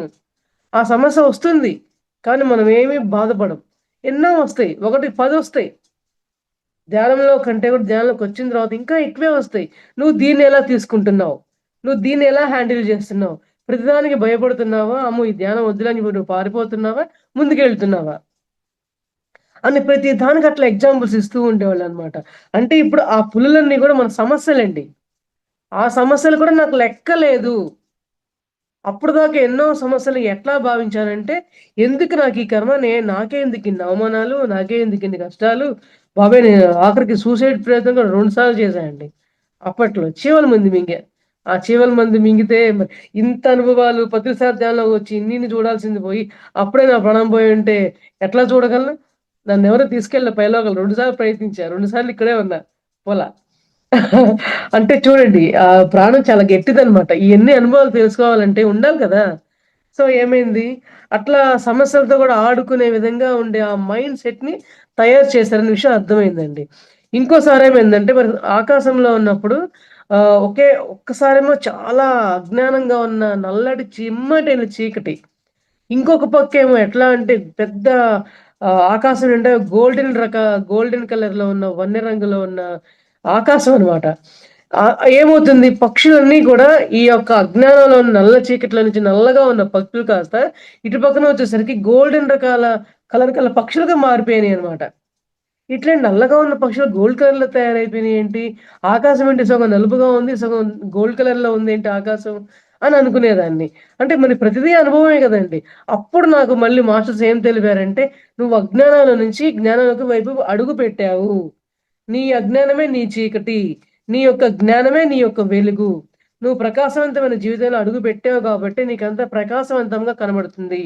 ఆ సమస్య వస్తుంది. కానీ మనం ఏమి బాధపడం. ఎన్నో వస్తాయి. ఒకటి 10 వస్తాయి. ధ్యానంలో కంటే కూడా ధ్యానంలోకొచ్చిన తర్వాత ఇంకా ఎక్కువే వస్తాయి. నువ్వు దీన్నెలా తీసుకుంటున్నావు? నువ్వు దీన్నెలా హ్యాండిల్ చేస్తున్నావు? ప్రతిదానికి భయపడుతున్నావా? అమ్మో! ఈ ధ్యానం వద్దులే అని చెప్పి నువ్వు పారిపోతున్నావా? ముందుకెళ్తున్నావా? అని ప్రతి దానికి అట్లా ఎగ్జాంపుల్స్ ఇస్తూ ఉండేవాళ్ళనమాట. అంటే ఇప్పుడు ఆ పులులన్నీ గూడా మన సమస్యలండి. ఆ సమస్యలు కూడా నాకు లెక్కలేదు. అప్పటిదాకా ఎన్నో సమస్యలు ఎట్లా భావించానంటే, ఎందుకు నాకీ కర్మ? నాకే ఎందుకిన్ని అవమానాలు? నాకే ఎందుకిన్ని కష్టాలు? బాబోయ్! నేను ఆఖరికి సూసైడ్ ప్రయత్నం కూడా 2 సార్లు చేశానండి. అప్పట్లో చీమల మందు మింగా. ఆ చీమల మందు మింగితే మరి ఇంత అనుభవాలు ప్రతిసారి వచ్చి ఇన్నిన్ని చూడాల్సింది పోయి, అప్పుడే నా ప్రాణం పోయుంటే ఎట్లా చూడగలను? నన్నెవరు తీసుకెళ్ళలే పైలోకాలు. 2 సార్లు ప్రయత్నించా. 2 సార్లు ఇక్కడే ఉన్నా. పోలా. అంటే చూడండి ప్రాణం చాలా గట్టిదనమాట. ఇయన్నీ అనుభవాలు తెలుసుకోవాలంటే ఉండాలి కదా! సో, ఏమైంది, అట్లా సమస్యలతో గూడా ఆడుకునే విధంగా ఉండే ఆ మైండ్ సెట్‌ని తయారు చేశారనే విషయం అర్థమైందండి. ఇంకోసారేమైందంటే మరి ఆకాశంలో ఉన్నప్పుడు ఒక్కసారేమో చాలా అజ్ఞానంగా ఉన్న నల్లటి చిమ్మటైన చీకటి. ఇంకొక పక్కేమో ఎట్లా అంటే పెద్ద ఆకాశం నిండా గోల్డెన్ కలర్‌లో ఉన్న వన్నె రంగులో ఉన్న ఆకాశం అన్నమాట. ఏమవుతుంది పక్షులన్నీ కూడా ఈ యొక్క అజ్ఞానంలో ఉన్న నల్ల చీకట్లో నుంచి నల్లగా ఉన్న పక్షులు కాస్త ఇటు పక్కన వచ్చేసరికి గోల్డెన్ కలర్ కల పక్షులుగా మారిపోయినాయన్నమాట. ఇట్లా నల్లగా ఉన్న పక్షులు గోల్డ్ కలర్‌లో తయారైపోయినాయేంటి? ఆకాశం ఏంటి సగం నలుపుగా ఉంది, సగం గోల్డ్ కలర్‌లో ఉందేంటి ఆకాశం అని అనుకునేదాన్ని. అంటే మరి ప్రతిదీ అనుభవమే గదండీ! అప్పుడు నాకు మళ్ళీ మాస్టర్స్ ఏం తెలిపారంటే, "నువ్వు అజ్ఞానంలో నుంచి జ్ఞానంలోకి వైపు అడుగు పెట్టావు. నీ అజ్ఞానమే నీ చీకటి. నీ యొక్క జ్ఞానమే నీ యొక్క వెలుగు. నువ్వు ప్రకాశవంతమైన జీవితంలో అడుగు పెట్టావు గాబట్టి నీకంతా ప్రకాశవంతంగా కనబడుతుంది.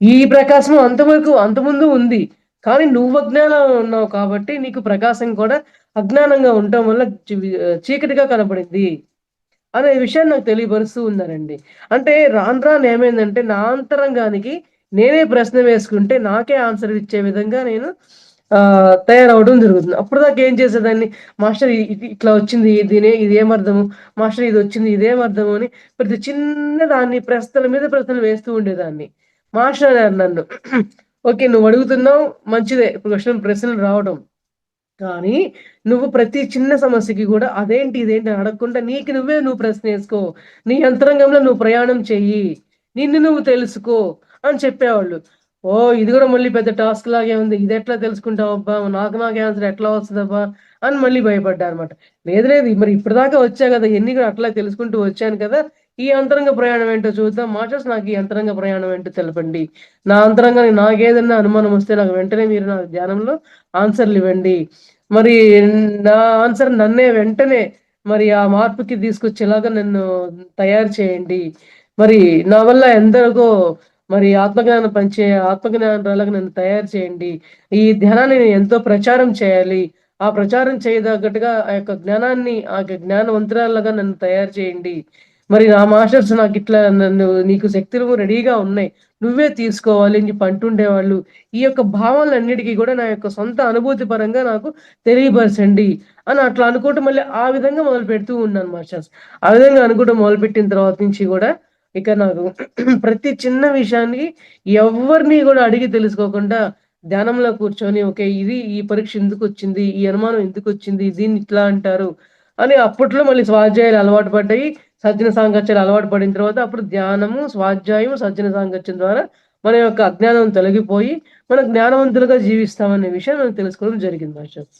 ఈ ప్రకాశం అంతకుముందు ఉంది. కానీ నువ్వు అజ్ఞానంలో ఉన్నావు కాబట్టి నీకు ప్రకాశం కూడా అజ్ఞానంగా ఉండటం వల్ల చీకటిగా కనపడింది." అనే విషయాన్ని నాకు తెలియపరుస్తూ ఉన్నారండి. అంటే రాను రాను ఏమైందంటే నా అంతరంగానికి నేనే ప్రశ్న వేసుకుంటే నాకే ఆన్సర్ ఇచ్చే విధంగా నేను తయారవ్వడం జరుగుతుంది. అప్పటిదాకా ఏం చేసేదాన్ని, మాస్టర్ ఇది ఇట్లా వచ్చింది, ఇదేమర్థము? మాస్టర్ ఇదొచ్చింది, ఇదేమర్థము అని ప్రతి చిన్న దాన్ని ప్రశ్నల మీద ప్రశ్నలు వేస్తూ ఉండేదాన్ని. మాస్టర్ అన్నారు నన్ను, "ఓకే. నువ్వు అడుగుతున్నావు మంచిదే. ప్రశ్నలు రావడం. కానీ నువ్వు ప్రతి చిన్న సమస్యకి గూడా అదేంటి, ఇదేంటి అని అడగకుండా నువ్వు ప్రశ్నేసుకో. నీ అంతరంగంలో నువ్వు ప్రయాణం చెయ్యి. నిన్ను నువ్వు తెలుసుకో" అని చెప్పేవాళ్ళు. ఓహ్! ఇది గూడా మళ్ళీ పెద్ద టాస్క్ లాగే ఉంది. ఇదెట్లా తెలుసుకుంటావబ్బా? నాకే ఆన్సర్ ఎట్లా వస్తదబ్బా? అని మళ్ళీ భయపడ్డా అనమాట. లేదు లేదు, మరి ఇప్పటిదాకా వచ్చా గదా! ఇయన్నీ గూడా అట్లా తెలుసుకుంటూ వచ్చాను కదా! ఈ అంతరంగ ప్రయాణం ఏంటో చూద్దాం. మాస్టర్స్ నాకు ఈ అంతరంగ ప్రయాణం ఏంటో తెలపండి. నా అంతరంగానికి నాకేదన్నా అనుమానం వస్తే నాకు వెంటనే మీరు నాకు ధ్యానంలో ఆన్సర్‌లివ్వండి. మరి నా ఆన్సర్ నన్నే వెంటనే మరి ఆ మార్పుకి తీసుకొచ్చేలాగా నన్ను తయారు చేయండి. మరి నా వల్ల ఎందరికో మరి ఆత్మజ్ఞానం పంచే ఆత్మజ్ఞానురాలిగా నన్ను తయారు చేయండి. ఈ ధ్యానాన్ని నేను ఎంతో ప్రచారం చేయాలి. ఆ ప్రచారం చేయదగ్గట్టుగా ఆ యొక్క జ్ఞానాన్ని ఆ యొక్క జ్ఞానవంతురాలిగా నన్ను తయారు చేయండి. మరి నా మాస్టర్స్ నాకిట్లా నీకు శక్తులు రెడీగా ఉన్నాయి. నువ్వే తీసుకోవాలి అని చెప్పి అంటుండేవాళ్ళు. ఈ యొక్క భావనలన్నిటికి గూడా నా యొక్క సొంత అనుభూతి పరంగా నాకు తెలియపరచండి అని అట్లా అనుకోవటం, మళ్ళీ ఆ విధంగా మొదలుపెడుతూ ఉన్నాను మాస్టర్స్. ఆ విధంగా అనుకోవడం మొదలుపెట్టిన తర్వాత నుంచి గూడా ఇక నాకు ప్రతి చిన్న విషయానికి ఎవ్వరిని గూడా అడిగి తెలుసుకోకుండా ధ్యానంలో కూర్చొని, ఓకే. ఈ పరీక్ష ఎందుకొచ్చింది? ఈ అనుమానం ఎందుకొచ్చింది? దీన్ని ఇట్లా అంటారు అని అప్పట్లో మళ్ళీ స్వాధ్యాయాలు అలవాటు పడ్డాయి. సజ్జన సాంగత్యాలు అలవాటు పడిన తర్వాత అప్పుడు ధ్యానము, స్వాధ్యాయం, సజ్జన సాంగత్యం ద్వారా మన యొక్క అజ్ఞానం తొలగిపోయి, మనం జ్ఞానవంతులుగా జీవిస్తామనే విషయం నేను తెలుసుకోవడం జరిగింది మాస్టర్స్.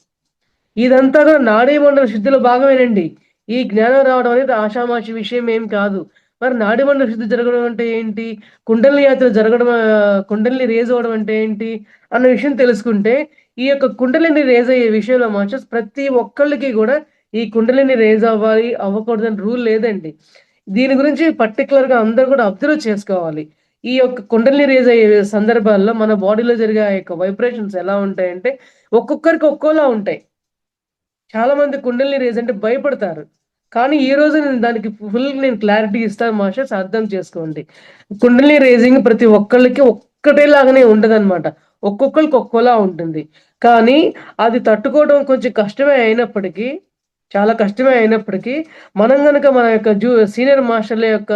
ఇదంతా కూడా నాడీ మండల శుద్ధిలో భాగమేనండి. ఈ జ్ఞానం రావడం అనేది ఆషామాషి విషయం ఏం కాదు. మరి నాడీ మండల శుద్ధి జరగడం అంటే ఏంటి? కుండలిని యాత్ర జరగడం, కుండలిని రేజ్ అవ్వడం అంటే ఏంటి? అన్న విషయం తెలుసుకుంటే, ఈ యొక్క కుండలిని రేజ్ అయ్యే విషయంలో మాస్టర్స్ ప్రతి ఒక్కళ్ళకి గూడా ఈ కుండలిని రేజ్ అవ్వాలి, అవ్వకూడదని రూల్ లేదండి. దీని గురించి పర్టిక్యులర్‌గా అందరూ కూడా అబ్జర్వ్ చేసుకోవాలి. ఈ యొక్క కుండలిని రేజ్ అయ్యే సందర్భాల్లో మన బాడీలో జరిగే ఆ యొక్క వైబ్రేషన్స్ ఎలా ఉంటాయంటే, ఒక్కొక్కరికి ఒక్కోలా ఉంటాయి. చాలా మంది కుండలిని రేజ్ అంటే భయపడతారు. కానీ ఈరోజు నేను క్లారిటీ ఇస్తాను మాస్టర్స్, అర్థం చేసుకోండి. కుండలిని రేజింగ్ ప్రతి ఒక్కళ్ళకి ఒక్కటేలాగానే ఉండదనమాట. ఒక్కొక్కళ్ళకి ఒక్కోలా ఉంటుంది. కానీ అది తట్టుకోవడం కొంచెం కష్టమే అయినప్పటికీ, చాలా కష్టమే అయినప్పటికీ, మనం గనక మన యొక్క సీనియర్ మాస్టర్‌ల యొక్క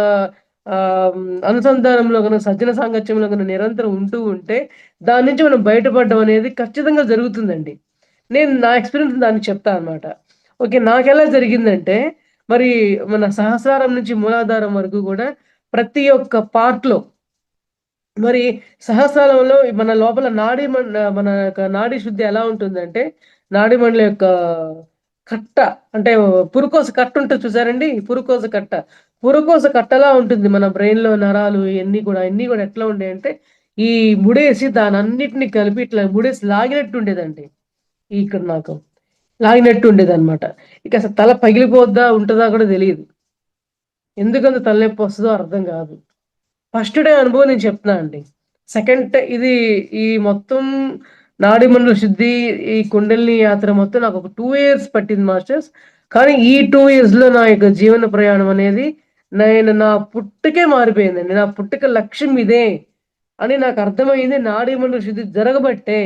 అనుసంధానంలో గనక సజ్జన సాంగత్యంలో గనక నిరంతరం ఉంటూ ఉంటే, దాని నుంచి మనం బయటపడడం అనేది ఖచ్చితంగా జరుగుతుందండి. నేను నా ఎక్స్‌పీరియన్స్ దాన్ని చెప్తా అనమాట. ఓకే. నాకెలా జరిగిందంటే, మరి మన సహస్రారం నుంచి మూలాధారం వరకు గూడా ప్రతి ఒక్క పార్ట్‌లో మరి సహస్రారంలో మన లోపల మన యొక్క నాడీ శుద్ధి ఎలా ఉంటుందంటే, నాడీమణుల యొక్క కట్ట అంటే పురుకోస కట్ట ఉంటది చూసారండి? పురుకోస కట్ట. పురుకోస కట్టలా ఉంటుంది మన బ్రెయిన్‌లో నరాలు ఇయన్నీ గూడా ఎట్లా ఉండేయంటే, ఈ ముడేసి దానన్నిటిని కలిపి ఇట్లా ముడేసి లాగినట్టు ఉండేదండి. ఇక్కడ నాకు. లాగినట్టు ఉండేదనమాట. ఇక అసలు తల పగిలిపోద్దా, ఉంటదా కూడా తెలీదు. ఎందుకంత తలనొప్పొస్తదో అర్థం గాదు. ఫస్ట్ డే అనుభవం నేను చెప్తున్నా అండి. సెకండ్ డే ఈ మొత్తం నాడీమండల శుద్ధి, ఈ కుండలిని యాత్ర మొత్తం నాకొక 2 ఇయర్స్ పట్టింది మాస్టర్స్. కానీ ఈ 2 ఇయర్స్‌లో నా యొక్క జీవన ప్రయాణం అనేది నా పుట్టుకే మారిపోయిందండి. నా పుట్టుక లక్ష్యం ఇదే అని నాకర్థమైంది నాడీమండల శుద్ధి జరగబట్టే.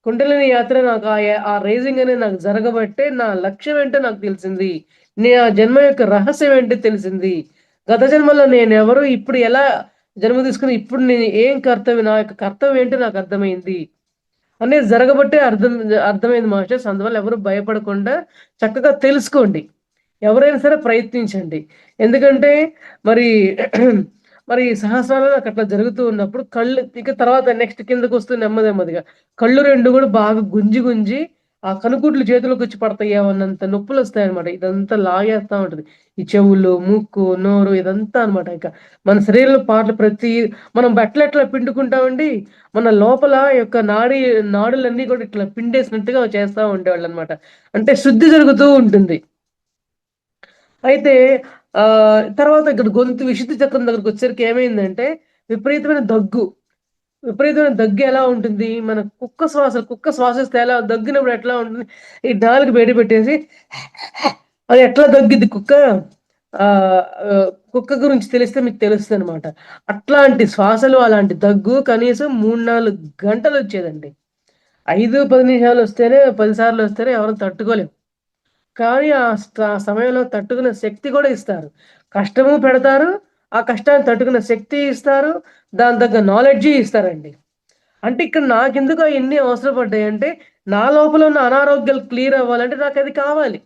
కుండలిని యాత్ర నాకు ఆ రైజింగ్ అనేది నాకు జరగబట్టే నా లక్ష్యం ఏంటో నాకు తెలిసింది. నా జన్మ యొక్క రహస్యం ఏంటో తెలిసింది. గత జన్మలో నేనెవరు, ఇప్పుడు ఎలా జన్మ తీసుకొని ఇప్పుడు నేను ఏం కర్తవ్యం, నా యొక్క కర్తవ్యం ఏంటో నాకు అర్థమైంది. అనేది జరగబట్టే అర్థమైంది మాస్టర్స్. అందువల్ల ఎవరు భయపడకుండా చక్కగా తెలుసుకోండి. ఎవరైనా సరే ప్రయత్నించండి. ఎందుకంటే మరి మరి సహస్రాలు నాకట్లా జరుగుతూ ఉన్నప్పుడు ఇక తర్వాత నెక్స్ట్ కిందకొస్తూ నెమ్మదిగా కళ్ళు 2 గూడా బాగా గుంజి ఆ కనుకుట్లు చేతులోకొచ్చి పడతాయేమోన్నంత నొప్పులొస్తాయన్నమాట. ఇదంతా లాగేస్తా ఉంటది. ఈ చెవులు, ముక్కు, నోరు ఇదంతా అన్నమాట. ఇక మన శరీరంలో పార్ట్‌లు మనం బట్టలెట్లా పిండుకుంటామండి, మన లోపల యొక్క నాడులన్నీ గూడా ఇట్లా పిండేసినట్టుగా చేస్తా ఉండేవాళ్ళన్నమాట. అంటే శుద్ధి జరుగుతూ ఉంటుంది. అయితే తర్వాత ఇక్కడ గొంతు విశుద్ధి చక్రం దగ్గరకొచ్చేసరికి ఏమైందంటే, విపరీతమైన దగ్గు. విపరీతమైన దగ్గు ఎలా ఉంటుంది? మన కుక్క శ్వాసిస్తే ఎలా దగ్గినప్పుడు ఎట్లా ఉంటుంది? ఈ నాలుక బయట పెట్టేసి అది ఎట్లా దగ్గిద్ది కుక్క. కుక్క గురించి తెలిస్తే మీకు తెలుస్తదనమాట. అట్లాంటి శ్వాసలు, అలాంటి దగ్గు కనీసం 3, 4 గంటలొచ్చేదండి. 5, 10 నిమిషాలొస్తేనే 10 సార్లొస్తేనే ఎవరు తట్టుకోలేం. కానీ ఆ సమయంలో తట్టుకునే శక్తి గూడా ఇస్తారు. కష్టము పెడతారు. ఆ కష్టాన్ని తట్టుకునే శక్తి ఇస్తారు. దాని తగ్గ నాలెడ్జి ఇస్తారండి. అంటే ఇక్కడ నాకెందుకు అయన్నీ అవసరం పడ్డాయంటే, నా లోపల ఉన్న అనారోగ్యాలు క్లియర్ అవ్వాలంటే నాకది కావాలి.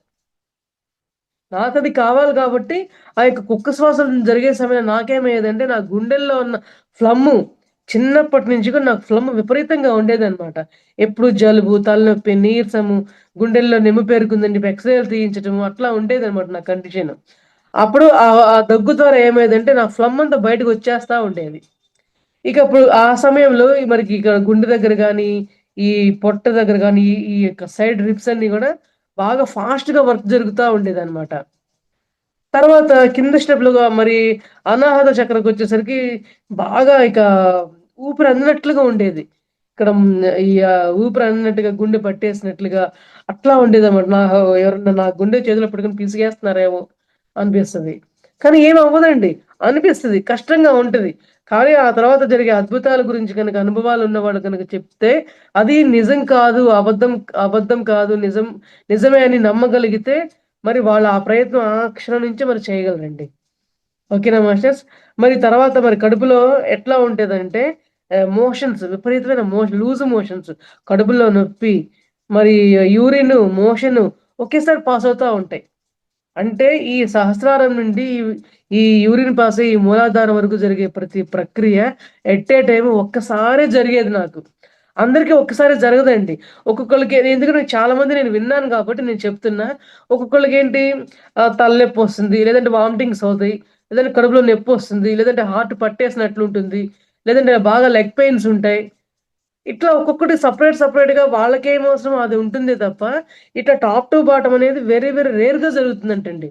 నాకది కావాలి గాబట్టి, ఆ యొక్క కుక్క శ్వాసలు జరిగే సమయంలో నాకేమయ్యేదంటే, నా గుండెల్లో ఉన్న ఫ్లమ్ము చిన్నప్పటి నుంచి కూడా నాకు ఫ్లమ్ విపరీతంగా ఉండేదనమాట. ఎప్పుడు జలుబు, తలనొప్పి, నీరసము, గుండెల్లో నెమ్ము పేరుకుందని చెప్పి ఎక్స్‌రేలు తీయించటము అట్లా ఉండేదనమాట నా కండిషను. అప్పుడు ఆ దగ్గు ద్వారా ఏమయ్యేదంటే, నా ఫ్లమ్ అంతా బయటకొచ్చేస్తా ఉండేది. ఇక అప్పుడు ఆ సమయంలో మనకి ఇక గుండె దగ్గర గాని, ఈ పొట్ట దగ్గర గాని, ఈ ఈ యొక్క సైడ్ రిబ్స్ అన్నీ గూడా బాగా ఫాస్ట్‌గా వర్క్ జరుగుతా ఉండేదనమాట. తర్వాత కింద స్టెప్‌లుగా మరి అనాహత చక్రకొచ్చేసరికి బాగా ఇక ఊపిరి అందినట్లుగా ఉండేది. ఇక్కడ ఊపిరి అందినట్టుగా గుండె పట్టేసినట్లుగా అట్లా ఉండేదన్నమాట. ఎవరన్నా నా గుండె చేతిలో పట్టుకొని పిసిగేస్తున్నారేమో అనిపిస్తది. కానీ ఏమి అవ్వదండి. అనిపిస్తది. కష్టంగా ఉంటది. కానీ ఆ తర్వాత జరిగే అద్భుతాల గురించి గనక అనుభవాలు ఉన్నవాళ్ళు గనక చెప్తే అది నిజం కాదు, అబద్ధం అబద్ధం కాదు, నిజమే అని నమ్మగలిగితే మరి వాళ్ళు ఆ ప్రయత్నం ఆ క్షణం నుంచే మరి చేయగలరండి. ఓకేనా మాస్టర్స్. మరి తర్వాత మరి కడుపులో ఎట్లా ఉంటదంటే మోషన్స్ విపరీతమైన లూజ్ మోషన్స్, కడుపులో నొప్పి, మరి యూరిన్, మోషను ఒకేసారి పాస్ అవుతా ఉంటాయి. అంటే ఈ సహస్రారం నుండి ఈ యూరిన్ పాస్ అయ్యి ఈ మూలాధారం వరకు జరిగే ప్రతి ప్రక్రియ ఎట్ ఏ టైమ్ ఒక్కసారే జరిగేది నాకు. అందరికి ఒక్కసారి జరగదండి. ఒక్కొక్కళ్ళకి ఎందుకంటే చాలా మంది నేను విన్నాను కాబట్టి నేను చెప్తున్నా. ఒక్కొక్కళ్ళకేంటి తలనొప్పొస్తుంది. లేదంటే వామిటింగ్స్ అవుతాయి. లేదంటే కడుపులో నొప్పొస్తుంది. లేదంటే హార్ట్ పట్టేసినట్లుంటుంది. లేదంటే బాగా లెగ్ పెయిన్స్ ఉంటాయి. ఇట్లా ఒక్కొక్కటి సెపరేట్‌గా వాళ్ళకేం అవసరమో అది ఉంటుందే తప్ప, ఇట్లా టాప్ టు బాటమ్ అనేది వెరీ, వెరీ రేర్‌గా జరుగుతుందంటండి.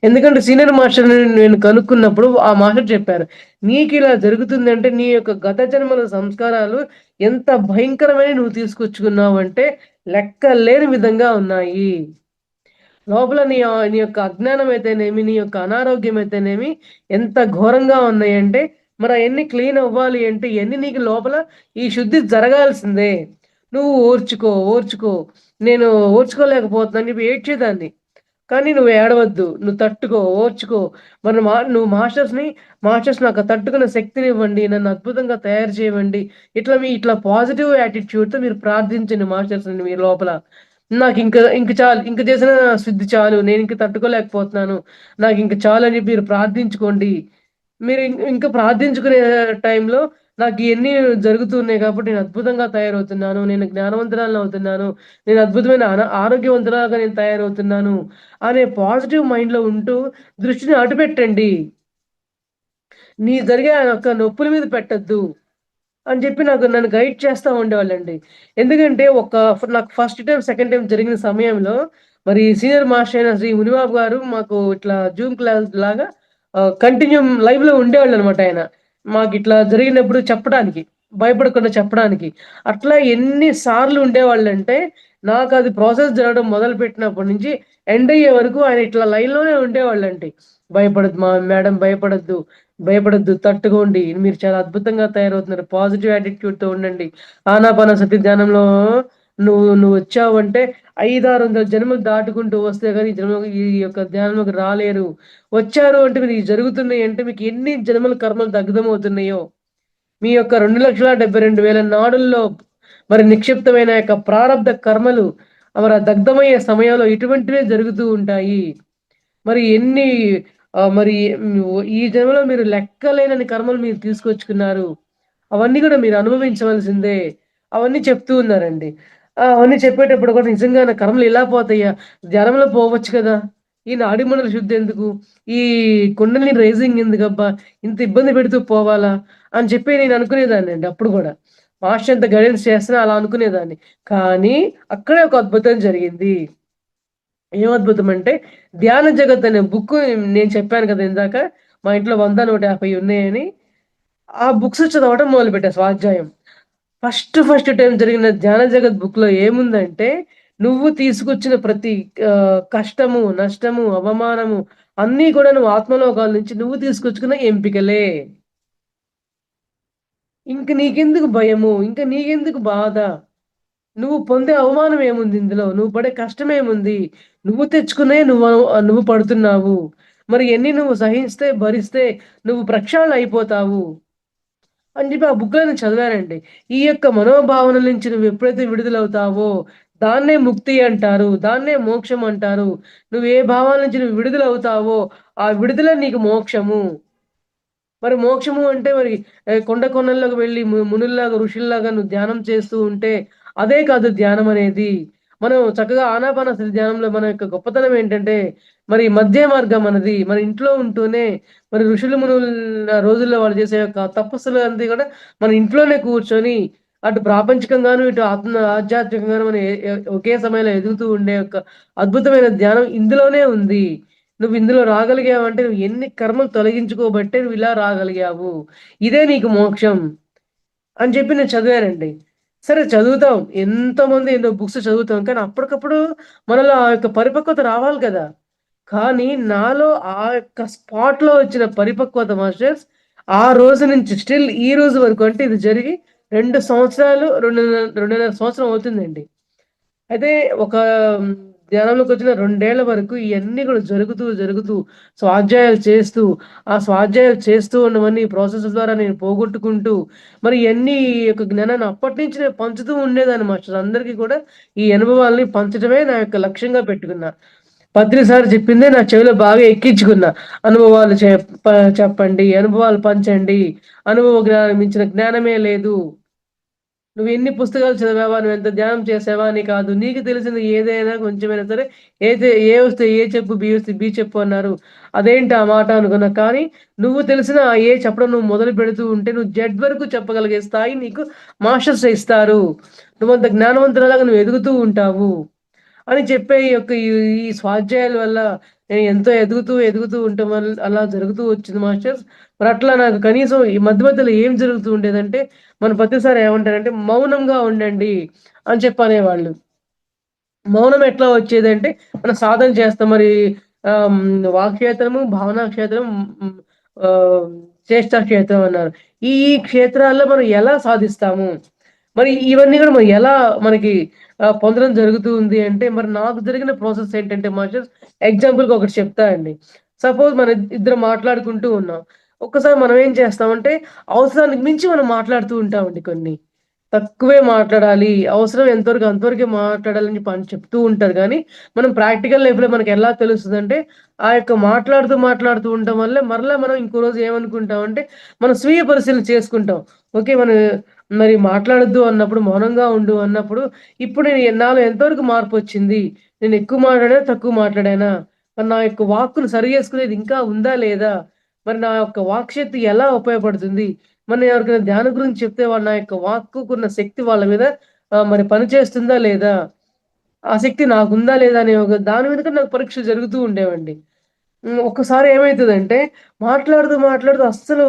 ఎందుకంటే సీనియర్ మాస్టర్‌ని నేను కనుక్కున్నప్పుడు ఆ మాస్టర్ చెప్పారు. "నీకిలా జరుగుతుందంటే నీ యొక్క గత జన్మల సంస్కారాలు ఎంత భయంకరమైనవి నువ్వు తీసుకొచ్చుకున్నావంటే లెక్కలేని విధంగా ఉన్నాయి." లోపల నీ యొక్క అజ్ఞానం అయితేనేమి, నీ యొక్క అనారోగ్యం అయితేనేమి ఎంత ఘోరంగా ఉన్నాయంటే, మరి అయన్నీ క్లీన్ అవ్వాలి అంటే ఇయన్నీ నీకు లోపల ఈ శుద్ధి జరగాల్సిందే. నువ్వు ఓర్చుకో. నేను ఓర్చుకోలేకపోతున్నాను అని చెప్పి ఏడ్చేదాన్ని. కానీ నువ్వు ఏడవద్దు. నువ్వు తట్టుకో, ఓర్చుకో. నువ్వు మాస్టర్స్ నాకు ఆ తట్టుకునే శక్తినివ్వండి. నన్ను అద్భుతంగా తయారు చేయవండి. ఇట్లా పాజిటివ్ యాటిట్యూడ్‌తో మీరు ప్రార్థించండి మాస్టర్స్‌ని మీ లోపల. ఇంక చాలు. ఇంక చేసిన శుద్ధి చాలు. నేనింక తట్టుకోలేకపోతున్నాను. నాకింక చాలని చెప్పి మీరు ప్రార్థించుకోండి. మీరు ఇంకా ప్రార్థించుకునే టైంలో నాకియన్నీ జరుగుతున్నాయి కాబట్టి నేను అద్భుతంగా తయారవుతున్నాను. నేను జ్ఞానవంతురాలినవుతున్నాను. నేను అద్భుతమైన ఆరోగ్యవంతురాలుగా నేను తయారవుతున్నాను అనే పాజిటివ్ మైండ్‌లో ఉంటూ దృష్టిని అటుపెట్టండి. జరిగే ఆ యొక్క నొప్పుల మీద పెట్టొద్దు. అని చెప్పి నన్ను గైడ్ చేస్తా ఉండేవాళ్ళండి. ఎందుకంటే నాకు ఫస్ట్ టైమ్, సెకండ్ టైమ్ జరిగిన సమయంలో మరి సీనియర్ మాస్టర్ అయిన శ్రీ మునిబాబు గారు మాకు ఇట్లా జూమ్ క్లాస్ లాగా కంటిన్యూ లైవ్‌లో ఉండేవాళ్ళనమాట ఆయన. మాకిట్లా జరిగినప్పుడు చెప్పడానికి, భయపడకుండా చెప్పడానికి. అట్లా ఎన్ని సార్లు ఉండేవాళ్ళంటే నాకది ప్రాసెస్ జరగడం మొదలుపెట్టినప్పటి నుంచి ఎండ్ అయ్యే వరకు ఆయన ఇట్లా లైన్‌లోనే ఉండేవాళ్ళండి. "భయపడొద్దు మేడం భయపడొద్దు. తట్టుకోండి. మీరు చాలా అద్భుతంగా తయారవుతున్నారు. పాజిటివ్ యాటిట్యూడ్‌తో ఉండండి. ఆనాపానసతి ధ్యానంలో నువ్వొచ్చావంటే 5, 600 జన్మలు దాటుకుంటూ వస్తే గాని ఈ యొక్క ధ్యానంలోకి రాలేరు. వచ్చారు అంటే మీరు జరుగుతున్నాయి అంటే మీకు ఎన్ని జన్మల కర్మలు దగ్ధమవుతున్నాయో, మీ యొక్క 2,72,000 నాడుల్లో మరి నిక్షిప్తమైన యొక్క ప్రారబ్ధ కర్మలు మరి ఆ దగ్ధమయ్యే సమయంలో ఇటువంటివే జరుగుతూ ఉంటాయి. మరి ఎన్ని మరి ఈ జన్మలో మీరు లెక్కలేనన్ని కర్మలు మీరు తీసుకొచ్చుకున్నారు. అవన్నీ గూడా మీరు అనుభవించవలసిందే. అవన్నీ చెప్తూ ఉన్నారండి. అవన్నీ చెప్పేటప్పుడు కూడా నిజంగా నా కర్మలు ఇలా పోతాయా? ధ్యానంలో పోవచ్చు కదా! ఈ నాడీమండల శుద్ధి ఎందుకు? ఈ కుండలిని రైజింగ్ ఎందుకబ్బా? ఇంత ఇబ్బంది పెడుతూ పోవాలా? అని చెప్పి నేను అనుకునేదాన్నండి అప్పుడు గూడా. మాస్టర్ ఎంత గైడెన్స్ చేస్తున్నా అలా అనుకునేదాన్ని. కానీ అక్కడే ఒక అద్భుతం జరిగింది. ఏం అద్భుతం అంటే 'ధ్యాన జగత్' అనే బుక్కు నేను చెప్పాను కదా! ఇందాక. మా ఇంట్లో 100, 150 ఉన్నాయని. ఆ బుక్స్ చదవడం మొదలుపెట్టా స్వాధ్యాయం. ఫస్ట్ టైమ్ జరిగిన 'ధ్యాన జగత్' బుక్‌లో ఏముందంటే, నువ్వు తీసుకొచ్చిన ప్రతి కష్టము, నష్టము, అవమానము అన్నీ కూడా నువ్వు ఆత్మలోకాల నుంచి నువ్వు తీసుకొచ్చుకున్న ఎంపికలే. ఇంక నీకెందుకు భయము? ఇంక నీకెందుకు బాధ? నువ్వు పొందే అవమానం ఏముంది ఇందులో? నువ్వు పడే కష్టమేముంది? నువ్వు తెచ్చుకునే నువ్వు పడుతున్నావు. మరి ఎన్ని నువ్వు సహిస్తే, భరిస్తే నువ్వు ప్రక్షాళన అయిపోతావు అని చెప్పి ఆ బుక్‌లో నేను చదివానండి. ఈ యొక్క మనోభావనల నుంచి నువ్వెప్పుడైతే విడుదలవుతావో, దాన్నే ముక్తి అంటారు. దాన్నే మోక్షం అంటారు. నువ్వు ఏ భావాల నుంచి నువ్వు విడుదలవుతావో, ఆ విడుదలే నీకు మోక్షము. మరి మోక్షము అంటే మరి కొండ కోణల్లోకి వెళ్లి మునుల్లాగా, ఋషుల్లాగా నువ్వు ధ్యానం చేస్తూ ఉంటే అదే కాదు ధ్యానమనేది. మనం చక్కగా ఆనాపానసతి ధ్యానంలో మన యొక్క గొప్పతనం ఏంటంటే, మరి మధ్య మార్గం మనది. మన ఇంట్లో ఉంటూనే మరి ఋషులు, మునుల రోజుల్లో వాళ్ళు చేసే యొక్క తపస్సులు అంతా కూడా మన ఇంట్లోనే కూర్చొని అటు ప్రాపంచికంగాను, ఇటు ఆధ్యాత్మికంగాను మనం ఒకే సమయంలో ఎదుగుతూ ఉండే యొక్క అద్భుతమైన ధ్యానం ఇందులోనే ఉంది. నువ్విందులో రాగలిగావంటే నువ్వు ఎన్ని కర్మలు తొలగించుకోబట్టే నువ్విలా రాగలిగావు. ఇదే నీకు మోక్షం అని చెప్పి నేను చదివానండి. సరే చదువుతాం. ఎంతోమంది ఎన్నో బుక్స్ చదువుతాం. కానీ అప్పటికప్పుడు మనలో ఆ యొక్క పరిపక్వత రావాలి కదా! కానీ నాలో ఆ యొక్క స్పాట్‌లో వచ్చిన పరిపక్వత మాస్టర్స్ ఆ రోజు నుంచి స్టిల్ ఈ రోజు వరకు అంటే ఇది జరిగి 2 సంవత్సరాలు 2.5 సంవత్సరం అవుతుందండి. అయితే ఒక హ్మ్, ధ్యానంలోకొచ్చిన 2 ఏళ్ల వరకు ఇయన్నీ గూడా జరుగుతూ, స్వాధ్యాయాలు చేస్తూ, ఆ స్వాధ్యాయాలు చేస్తూ ఉన్నవన్నీ ప్రాసెస్ ద్వారా నేను పోగొట్టుకుంటూ, మరి ఇయన్నీ ఈ యొక్క జ్ఞానాన్ని అప్పటినుంచి నేను పంచుతూ ఉండేదాన్ని మాస్టర్. అందరికీ కూడా ఈ అనుభవాల్ని పంచడమే నా యొక్క లక్ష్యంగా పెట్టుకున్నా. పత్రి సార్ చెప్పిందే నా చెవిలో బాగా ఎక్కించుకున్నా. అనుభవాలు చెప్పండి, అనుభవాలు పంచండి, అనుభవ జ్ఞానం మించిన జ్ఞానమే లేదు. నువ్వెన్ని పుస్తకాలు చదివావా? నువ్వెంత ధ్యానం చేసావా అని కాదు. నీకు తెలిసింది ఏదైనా కొంచెమైనా సరే ఏ వస్తే ఏ చెప్పు, బి వస్తే బి చెప్పు అన్నారు. అదేంటి ఆ మాట అనుకున్నా. కానీ నువ్వు తెలిసిన ఆ ఏ చెప్పడం నువ్వు మొదలు పెడుతూ ఉంటే నువ్వు జెడ్ వరకు చెప్పగలిగే స్థాయి నీకు మాస్టర్స్ ఇస్తారు. నువ్వంత జ్ఞానవంతురాలాగా నువ్వు ఎదుగుతూ ఉంటావు. అని చెప్పే ఈ స్వాధ్యాయాల వల్ల నేను ఎంతో ఎదుగుతూ ఉండటం వల్ల అలా జరుగుతూ వచ్చింది మాస్టర్స్. మరి అట్లా నాకు కనీసం ఈ మధ్య మధ్యలో ఏం జరుగుతూ ఉండేదంటే, మన ప్రతిసారి ఏమంటారంటే, "మౌనంగా ఉండండి" అని చెప్పనేవాళ్ళు. మౌనం ఎట్లా వచ్చేదంటే, మనం సాధన చేస్తాం. మరి వాక్క్షేత్రము, భావనా క్షేత్రం, హ్మ్, ఆహ్, చేష్టా క్షేత్రం అన్నారు. ఈ క్షేత్రాల్లో మనం ఎలా సాధిస్తాము? మరి ఇవన్నీ గూడా మరి ఎలా మనకి పొందడం జరుగుతూ ఉంది అంటే, మరి నాకు జరిగిన ప్రాసెస్ ఏంటంటే మాస్టర్స్ ఎగ్జాంపుల్‌గా ఒకటి చెప్తా అండి. సపోజ్ మన ఇద్దరం మాట్లాడుకుంటూ ఉన్నాం. ఒక్కసారి మనం ఏం చేస్తామంటే, అవసరానికి మించి మనం మాట్లాడుతూ ఉంటామండి కొన్ని. తక్కువే మాట్లాడాలి. అవసరం ఎంతవరకు అంతవరకే మాట్లాడాలని చెప్పి అని చెప్తూ ఉంటారు గానీ, మనం ప్రాక్టికల్ లైఫ్‌లో మనకెలా తెలుస్తదంటే, ఆ యొక్క మాట్లాడుతూ ఉండటం వల్లే మరలా మనం ఇంకో రోజు ఏమనుకుంటామంటే, మనం స్వీయ పరిశీలన చేసుకుంటాం. ఓకే. మరి మాట్లాడొద్దు అన్నప్పుడు, మౌనంగా ఉండు అన్నప్పుడు, ఇప్పుడు నాలో ఎంతవరకు మార్పొచ్చింది? నేను ఎక్కువ మాట్లాడానా? తక్కువ మాట్లాడానా? మరి నా యొక్క వాక్కును సరి చేసుకునేది ఇంకా ఉందా? లేదా? మరి నా యొక్క వాక్‌శక్తి ఎలా ఉపయోగపడుతుంది? మరి నేను ఎవరికైనా ధ్యానం గురించి చెప్తే వాళ్ళు నా యొక్క వాక్కుకున్న శక్తి వాళ్ళ మీద మరి పనిచేస్తుందా? లేదా? ఆ శక్తి నాకుందా? లేదా? అనే ఒక దాని మీద కూడా నాకు పరీక్షలు జరుగుతూ ఉండేవండి. ఒక్కసారి ఏమైతదంటే మాట్లాడుతూ అస్సలు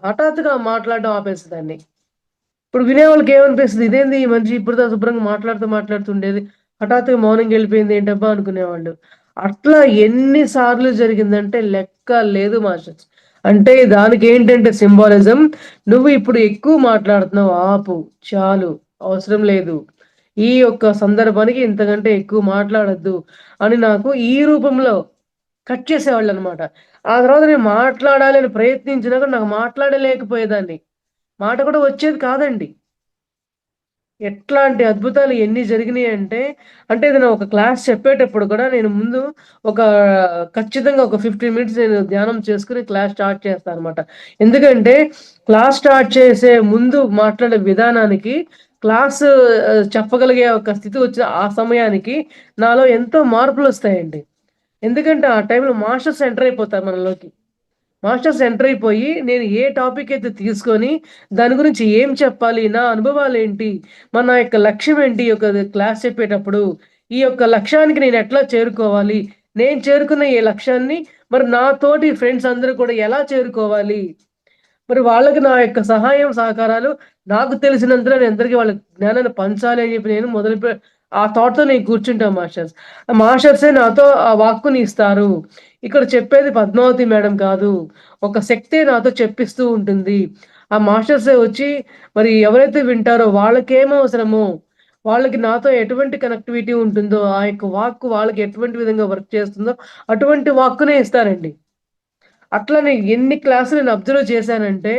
హఠాత్తుగా మాట్లాడడం ఆపేస్తదాన్ని. ఇప్పుడు వినేవాళ్ళకి ఏమనిపిస్తది? ఇదేంది ఈ మనిషి ఇప్పటిదాకా శుభ్రంగా మాట్లాడుతూ ఉండేది. హఠాత్తుగా మౌనంగా ఎళ్ళిపోయింది ఏంటబ్బా! అనుకునేవాళ్ళు. అట్లా ఎన్ని సార్లు జరిగిందంటే లెక్క లేదు మాస్టర్స్. అంటే దానికేంటంటే సింబాలిజం నువ్వు ఇప్పుడు ఎక్కువ మాట్లాడుతున్నావు ఆపు. చాలు. అవసరం లేదు. ఈ యొక్క సందర్భానికి ఇంతకంటే ఎక్కువ మాట్లాడొద్దు అని నాకు ఈ రూపంలో కట్ చేసేవాళ్ళనమాట. ఆ తర్వాత నేను మాట్లాడాలి అని ప్రయత్నించినా కూడా నాకు మాట్లాడలేకపోయేదాన్ని. మాట కూడా వచ్చేది కాదండి. ఎట్లాంటి అద్భుతాలు ఎన్ని జరిగినియంటే, అంటే ఏదైనా ఒక క్లాస్ చెప్పేటప్పుడు కూడా నేను ముందు ఒక ఖచ్చితంగా ఒక 15 మినిట్స్ నేను ధ్యానం చేసుకొని క్లాస్ స్టార్ట్ చేస్తాననమాట. ఎందుకంటే క్లాస్ స్టార్ట్ చేసే ముందు మాట్లాడే విధానానికి క్లాసు చెప్పగలిగే ఒక స్థితి వచ్చిన ఆ సమయానికి నాలో ఎంతో మార్పులొస్తాయండి. ఎందుకంటే ఆ టైంలో మాస్టర్స్ ఎంటర్ అయిపోతారు మనలోకి. మాస్టర్స్ ఎంటర్ అయిపోయి, నేను ఏ టాపిక్ అయితే తీసుకొని, దాని గురించి ఏం చెప్పాలి? నా అనుభవాలేంటి? మరి నా యొక్క లక్ష్యం ఏంటి? ఈ యొక్క క్లాస్ చెప్పేటప్పుడు, ఈ యొక్క లక్ష్యానికి నేను ఎట్లా చేరుకోవాలి? నేను చేరుకున్న ఈ లక్ష్యాన్ని మరి నా తోటి ఫ్రెండ్స్ అందరూ కూడా ఎలా చేరుకోవాలి? మరి వాళ్ళకి నా యొక్క సహాయం, సహకారాలు నాకు తెలిసినంతలో నేను అందరికి వాళ్ళ జ్ఞానాన్ని పంచాలి అని చెప్పి నేను ఆ థాట్‌తో నేను కూర్చుంటా మాస్టర్స్. ఆ మాస్టర్సే నాతో ఆ వాక్కుని ఇస్తారు. ఇక్కడ చెప్పేది పద్మావతి మేడం కాదు. ఒక శక్తే నాతో చెప్పిస్తూ ఉంటుంది. ఆ మాస్టర్సే వచ్చి మరి ఎవరైతే వింటారో వాళ్ళకేమవసరమో వాళ్ళకి నాతో ఎటువంటి కనెక్టివిటీ ఉంటుందో, ఆ యొక్క వాక్కు వాళ్ళకి ఎటువంటి విధంగా వర్క్ చేస్తుందో, అటువంటి వాక్కునే ఇస్తారండి. అట్లనే ఎన్ని క్లాసులు నేను అబ్జర్వ్ చేశానంటే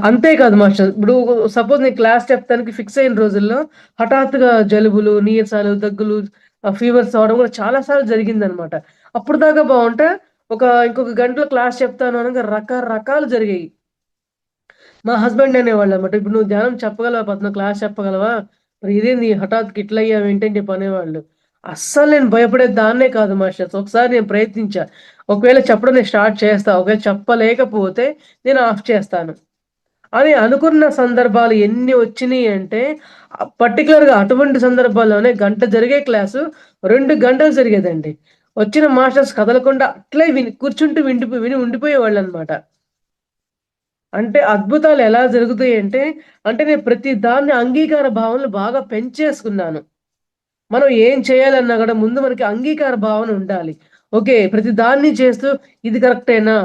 అంతే కాదు మాస్టర్. ఇప్పుడు సపోజ్ నేను క్లాస్ చెప్తానికి ఫిక్స్ అయిన రోజుల్లో హఠాత్తుగా జలుబులు, నీరసాలు, దగ్గులు, ఫీవర్స్ రావడం కూడా చాలా సార్లు జరిగిందనమాట. అప్పటిదాకా బావుంటే ఇంకొక గంటలో క్లాస్ చెప్తాను అనంగా రకరకాలు జరిగాయి. మా హస్బెండ్ అనేవాళ్ళనమాట. "ఇప్పుడు నువ్వు ధ్యానం చెప్పగలవా పద్మ? క్లాస్ చెప్పగలవా? మరి ఇదేంది హఠాత్తుగా ఇట్లా అయ్యావేంటి?" అని చెప్పి అనేవాళ్ళు. అస్సలు నేను భయపడే దాన్నే కాదు మాస్టర్స్. ఒకసారి నేను ప్రయత్నించా. ఒకవేళ చెప్పడం నేను స్టార్ట్ చేస్తా. ఒకవేళ చెప్పలేకపోతే నేను ఆఫ్ చేస్తాను. అని అనుకున్న సందర్భాలు ఎన్ని వచ్చినియి అంటే పర్టిక్యులర్‌గా అటువంటి సందర్భాల్లోనే గంట జరిగే క్లాసు 2 గంటలు జరిగేదండి. వచ్చిన మాస్టర్స్ కదలకుండా అట్లే కూర్చుంటూ విని ఉండిపోయేవాళ్ళనమాట. అంటే అద్భుతాలు ఎలా జరుగుతాయంటే, అంటే నేను ప్రతి దాన్ని అంగీకార భావనలు బాగా పెంచేసుకున్నాను. మనం ఏం చేయాలన్నా గూడా ముందు మనకి అంగీకార భావన ఉండాలి. ఓకే. ప్రతి దాన్ని చేస్తూ ఇది కరెక్టేనా?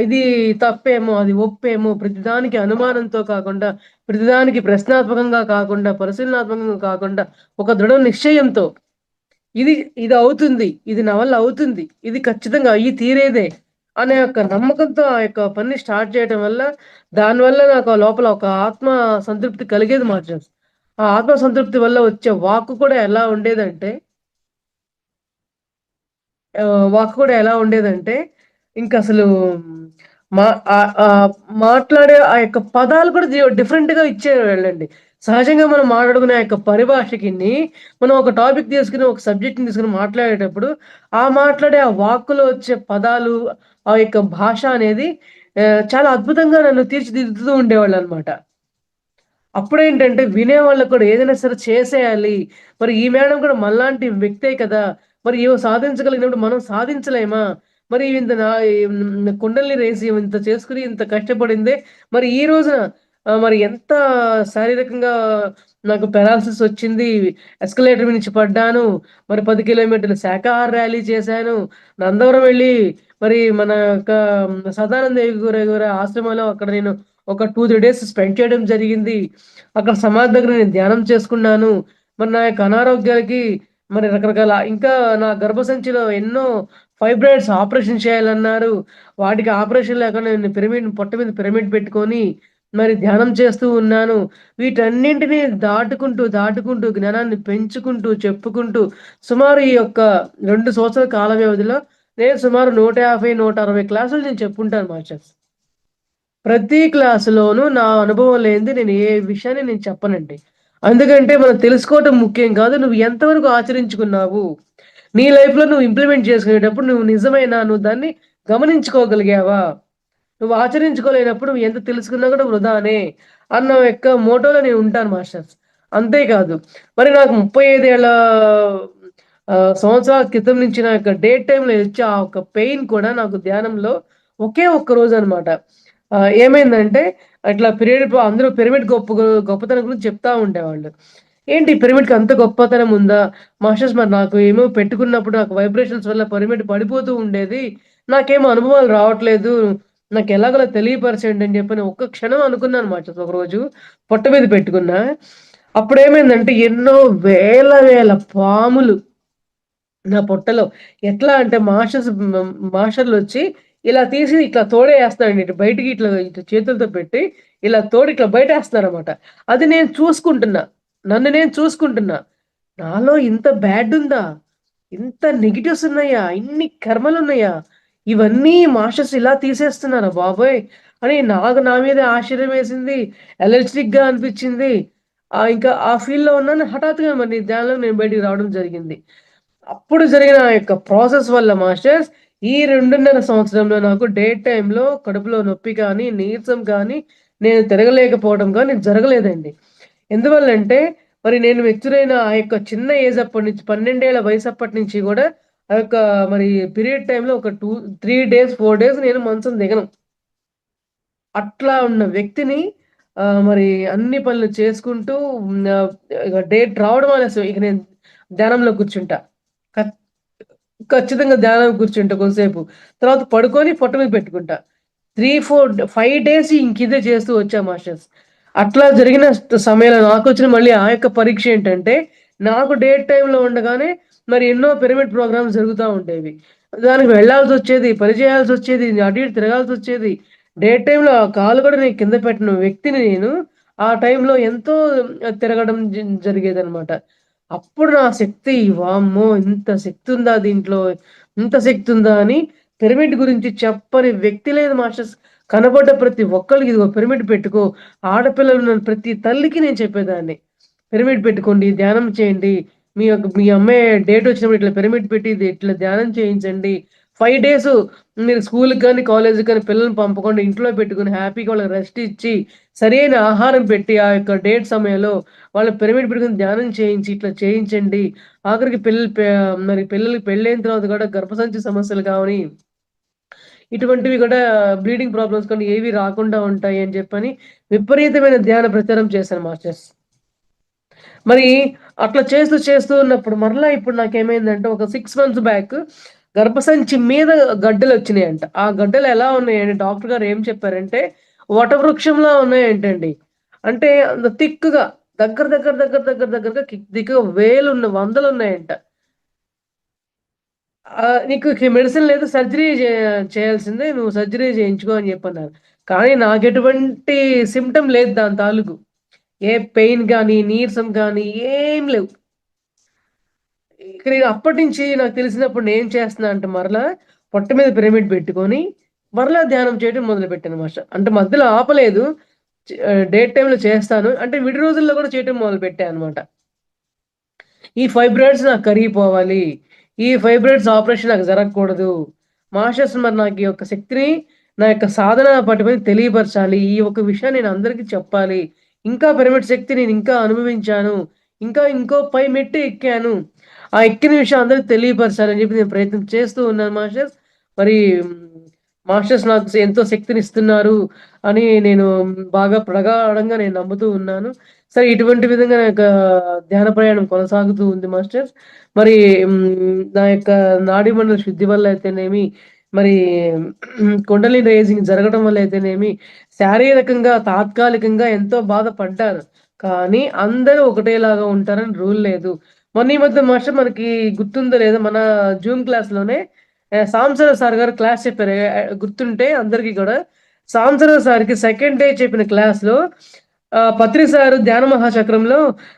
ఇది తప్పేమో, అది ఒప్పేమో, ప్రతిదానికి అనుమానంతో కాకుండా, ప్రతిదానికి ప్రశ్నాత్మకంగా కాకుండా, పరిశీలనాత్మకంగా కాకుండా, ఒక దృఢ నిశ్చయంతో ఇది ఇదవుతుంది. ఇది నా వల్ల అవుతుంది. ఇది ఖచ్చితంగా అయ్యి తీరేదే. అనే యొక్క నమ్మకంతో ఆ యొక్క పనిని స్టార్ట్ చేయటం వల్ల, దానివల్ల నాకు ఆ లోపల ఒక ఆత్మ సంతృప్తి కలిగేది మాస్టర్స్. ఆ ఆత్మ సంతృప్తి వల్ల వచ్చే వాక్కు కూడా ఎలా ఉండేదంటే వాక్ కూడా ఎలా ఉండేదంటే, ఇంకసలు మా మాట్లాడే ఆ యొక్క పదాలు కూడా డిఫరెంట్‌గా ఇచ్చేవాళ్ళండి. సహజంగా మనం మాట్లాడుకునే ఆ యొక్క పరిభాషకిని, మనం ఒక టాపిక్ తీసుకొని, ఒక సబ్జెక్ట్‌ని తీసుకొని మాట్లాడేటప్పుడు, మాట్లాడే ఆ వాక్కులో వచ్చే పదాలు, ఆ యొక్క భాష అనేది చాలా అద్భుతంగా నన్ను తీర్చిదిద్దుతూ ఉండేవాళ్ళనమాట. అప్పుడేంటంటే వినేవాళ్ళకి కూడా ఏదైనా సరే చేసేయాలి. మరి ఈ మేడం కూడా మనలాంటి వ్యక్తే కదా! మరి ఈమె సాధించగలిగినప్పుడు మనం సాధించలేమా? మరి ఇంత కుండల్ని రేసి ఇంత చేసుకొని ఇంత కష్టపడిందే మరి ఈ రోజున మరి ఎంత శారీరకంగా నాకు పారాలిసిస్ వచ్చింది. ఎస్కలేటర్ మీద నుంచి పడ్డాను. మరి 10 కిలోమీటర్ల శాకాహార ర్యాలీ చేశాను. నందవరం వెళ్లి మరి మన యొక్క సదానంద ఎగుర ఆశ్రమంలో అక్కడ నేను ఒక 2, 3 డేస్ స్పెండ్ చేయడం జరిగింది. అక్కడ సమాధి దగ్గర నేను ధ్యానం చేసుకున్నాను. మరి నా యొక్క అనారోగ్యాలకి మరి రకరకాల ఇంకా నా గర్భసంచిలో ఎన్నో ఫైబ్రాయిడ్స్ ఆపరేషన్ చేయాలన్నారు. వాటికి ఆపరేషన్ లేకుండా నేను పొట్ట మీద పిరమిడ్ పెట్టుకొని మరి ధ్యానం చేస్తూ ఉన్నాను. వీటన్నింటిని దాటుకుంటూ జ్ఞానాన్ని పెంచుకుంటూ, చెప్పుకుంటూ సుమారు ఈ యొక్క 2 సంవత్సరాల కాల వ్యవధిలో నేను సుమారు 150, 160 క్లాసులు నేను చెప్పుంటాను మాస్టర్స్. ప్రతి క్లాస్‌లోనూ నా అనుభవం లేనిది నేను ఏ విషయాన్ని నేను చెప్పనండి. ఎందుకంటే మనం తెలుసుకోవటం ముఖ్యం కాదు. నువ్వు ఎంతవరకు ఆచరించుకున్నావు? నీ లైఫ్‌లో నువ్వు ఇంప్లిమెంట్ చేసుకునేటప్పుడు నువ్వు దాన్ని గమనించుకోగలిగావా? నువ్వు ఆచరించుకోలేనప్పుడు నువ్వు ఎంత తెలుసుకున్నా కూడా వృధానే అన్న యొక్క మోటోలో నేను ఉంటాను మాస్టర్స్. అంతేకాదు మరి నాకు 35 ఏళ్ల సంవత్సరాల క్రితం నుంచి నా యొక్క డే టైమ్‌లో వచ్చే ఆ ఒక్క పెయిన్ కూడా నాకు ధ్యానంలో ఒకే ఒక్క రోజనమాట. ఏమైందంటే అట్లా అందరూ పిరమిడ్ గొప్పతనం గురించి చెప్తా ఉండేవాళ్ళు. ఏంటి పిరమిడ్‌కి అంత గొప్పతనం ఉందా? మాస్టర్స్ మరి నాకు ఏమో పెట్టుకున్నప్పుడు నాకు వైబ్రేషన్స్ వల్ల పిరమిడ్ పడిపోతూ ఉండేది. నాకేమో అనుభవాలు రావట్లేదు. నాకెలాగోలా తెలియపరచండి అని చెప్పని ఒక్క క్షణం అనుకున్నాను మాస్టర్స్ ఒకరోజు. పొట్ట మీద పెట్టుకున్నా. అప్పుడేమైందంటే ఎన్నో వేల పాములు నా పొట్టలో. ఎట్లా అంటే మాస్టర్‌లొచ్చి ఇలా తీసి ఇట్లా తోడేస్తున్నారండి. ఇటు బయటికి ఇట్లా చేతులతో పెట్టి ఇలా తోడి ఇట్లా బయటేస్తున్నారన్నమాట. అది నేను చూసుకుంటున్నా. నన్ను నేను చూసుకుంటున్నా. నాలో ఇంత బ్యాడుందా? ఇంత నెగెటివ్స్ ఉన్నాయా? ఇన్ని కర్మలున్నాయా? ఇవన్నీ మాస్టర్స్ ఇలా తీసేస్తున్నారా బాబోయ్! అని నాకు నా మీదే ఆశ్చర్యమేసింది. ఎలర్జిటిక్‌గా అనిపిచ్చింది. ఇంకా ఆ ఫీల్డ్‌లో ఉన్నాను. హఠాత్తుగా మరి ధ్యానంలో నేను బయటికి రావడం జరిగింది. అప్పుడు జరిగిన ఆ యొక్క ప్రాసెస్ వల్ల మాస్టర్స్ ఈ 2.5 సంవత్సరంలో నాకు డే టైమ్‌లో కడుపులో నొప్పి కానీ, నీరసం కానీ, నేను తిరగలేకపోవడం గానీ జరగలేదండి. ఎందువల్లంటే మరి నేను మెచ్యూర్ అయిన ఆ యొక్క చిన్న ఏజ్ అప్పటి నుంచి 12 ఏళ్ల వయసు అప్పటి నుంచి గూడా ఆ యొక్క మరి పీరియడ్ టైమ్‌లో ఒక 3 డేస్, 4 డేస్ నేను మంచం దిగను. అట్లా ఉన్న వ్యక్తిని మరి అన్ని పనులు చేసుకుంటూ ఇక డేట్ రావడం ఆలస్యం. ఇక నేను ధ్యానంలో కూర్చుంటా. ఖచ్ ఖచ్చితంగా ధ్యానం కూర్చుంటా కొంసేపు. తర్వాత పడుకొని పొట్ట మీద పెట్టుకుంటా. 3, 4 5 డేస్ ఇంకిదే చేస్తూ వచ్చా మాస్టర్స్. అట్లా జరిగిన సమయంలో నాకొచ్చిన మళ్ళీ ఆ యొక్క పరీక్ష ఏంటంటే, నాకు డేట్ టైమ్‌లో ఉండగానే మరి ఎన్నో పిరమిడ్ ప్రోగ్రామ్స్ జరుగుతా ఉండేవి. దానికి వెళ్ళాల్సొచ్చేది, పని చేయాల్సొచ్చేది, అటు ఇటు తిరగాల్సొచ్చేది. డేట్ టైమ్‌లో కాలు కూడా నేను కింద పెట్టను వ్యక్తిని నేను. ఆ టైంలో ఎంతో తిరగడం జరిగేదనమాట. అప్పుడు నా శక్తి వామ్మో! ఇంత శక్తుందా దీంట్లో? ఇంత శక్తుందా అని పిరమిడ్ గురించి చెప్పని వ్యక్తి లేదు మాస్టర్స్. కనపడ్డ ప్రతి ఒక్కళ్ళకి ఇదిగో పిరమిడ్ పెట్టుకో. ఆడపిల్లలున్న ప్రతి తల్లికి నేను చెప్పేదాన్ని. పిరమిడ్ పెట్టుకోండి, ధ్యానం చేయండి. మీ అమ్మాయి డేటొచ్చినప్పుడు ఇట్లా పిరమిడ్ పెట్టి ఇది ఇట్లా ధ్యానం చేయించండి. 5 డేసు మీరు స్కూలుకి గాని, కాలేజీకి గాని పిల్లల్ని పంపకుండా ఇంట్లో పెట్టుకొని హ్యాపీగా వాళ్ళకి రెస్ట్ ఇచ్చి, సరైన ఆహారం పెట్టి ఆ యొక్క డేట్ సమయంలో వాళ్ళ పిరమిడ్ పెట్టుకొని ధ్యానం చేయించి, ఇట్లా చేయించండి. ఆఖరికి మరి పిల్లలకి పెళ్ళైన తర్వాత కూడా గర్భసంచి సమస్యలు గాని, ఇటువంటివి కూడా బ్లీడింగ్ ప్రాబ్లమ్స్ కానీ ఏవి రాకుండా ఉంటాయి అని చెప్పని విపరీతమైన ధ్యాన ప్రచారం చేశాను మాస్టర్స్. మరి అట్లా చేస్తూ, చేస్తూ ఉన్నప్పుడు మరలా ఇప్పుడు నాకేమైందంటే ఒక 6 మంత్స్ బ్యాక్ గర్భసంచి మీద గడ్డలొచ్చినాయంట. ఆ గడ్డలు ఎలా ఉన్నాయంటే డాక్టర్ గారు ఏం చెప్పారంటే వటవృక్షంలా ఉన్నాయంటండి. అంటే అంత థిక్‌గా దగ్గరగా థిక్‌గా వందలున్నాయంట. "నీకు మెడిసిన్ లేదు సర్జరీ చేయాల్సిందే. నువ్వు సర్జరీ చేయించుకో" అని చెప్పన్నారు. కానీ నాకెటువంటి సింప్టమ్ లేదు దాని తాలూకు. ఏ పెయిన్ గాని, నీరసం గాని ఏం లేవు. ఇక నేను అప్పటినుంచి నాకు తెలిసినప్పుడు నేనేం చేస్తున్నా అంటే మరలా పొట్ట మీద పిరమిడ్ పెట్టుకొని, మరలా ధ్యానం చేయడం మొదలుపెట్టాను మాస్టర్. అంటే మధ్యలో ఆపలేదు. డేట్ టైమ్‌లో చేస్తాను. అంటే విడి రోజుల్లో కూడా చేయటం మొదలుపెట్టా అన్నమాట. ఈ ఫైబ్రాయిడ్స్ నాకు కరిగిపోవాలి. ఈ ఫైబ్రాయిడ్స్ ఆపరేషన్ నాకు జరగకూడదు. మాస్టర్స్ మరి నాకు ఈ యొక్క శక్తిని, నా యొక్క సాధన పటిమని తెలియపరచాలి. ఈ యొక్క విషయాన్ని నేను అందరికి చెప్పాలి. ఇంకా పిరమిడ్ శక్తి నేను ఇంకా అనుభవించాను. ఇంకా ఇంకో పై మెట్టు ఎక్కాను. ఆ ఎక్కిన విషయం అందరికి తెలియపరచాలని చెప్పి నేను ప్రయత్నం చేస్తూ ఉన్నాను మాస్టర్స్. మరి మాస్టర్స్ నాకు ఎంతో శక్తినిస్తున్నారు అని నేను బాగా ప్రగాఢంగా నేను నమ్ముతూ ఉన్నాను. సరే ఇటువంటి విధంగా నా యొక్క ధ్యాన ప్రయాణం కొనసాగుతూ ఉంది మాస్టర్స్. మరి నా యొక్క నాడీ మండల శుద్ధి వల్ల అయితేనేమి, మరి కుండలిని రైజింగ్ జరగడం వల్ల అయితేనేమి, శారీరకంగా తాత్కాలికంగా ఎంతో బాధపడ్డాను. కానీ అందరూ ఒకటేలాగా ఉంటారని రూల్ లేదు. మొన్న ఈ మధ్య మాస్టర్ మనకి గుర్తుందో లేదో మన జూమ్ క్లాస్‌లోనే సాంబశివరావు సార్ గారు క్లాస్ చెప్పారు. గుర్తుంటే అందరికి గూడా సాంబశివరావు సార్‌కి సెకండ్ డే చెప్పిన క్లాస్‌లో పత్రి సారు ధ్యాన మహాచక్రంలో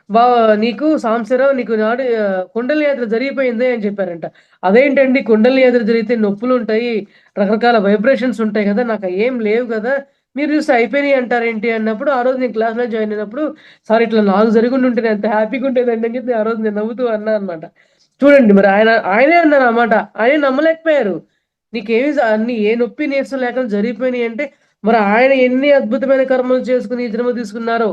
బా "నీకు సాంబశివరావు నీకు కుండలిని యాత్ర జరిగిపోయింది" అని చెప్పారంట. అదేంటండి కుండలిని యాత్ర జరిగితే నొప్పులుంటాయి, రకరకాల వైబ్రేషన్స్ ఉంటాయి గదా! నాకయేం లేవు గదా! మీరు చూస్తే అయిపోయినాయి అంటారేంటి అన్నప్పుడు, ఆ రోజు నేను క్లాస్‌లో జాయిన్ అయినప్పుడు, "సార్ ఇట్లా నాకు జరిగుండుంటే నేను ఎంత హ్యాపీగా ఉండేదండి" అని చెప్పి ఆ రోజు నేను నవ్వుతూ అన్నా అనమాట. చూడండి మరి ఆయనే అన్నారు ఆ మాట. ఆయనే నమ్మలేకపోయారు. "నీకేమి అన్ని ఏ నొప్పి, నీరసం లేకుండా జరిగిపోయినాయి" అంటే, మరి ఆయన ఎన్ని అద్భుతమైన కర్మలు చేసుకొని ఈ జన్మ తీసుకున్నారో,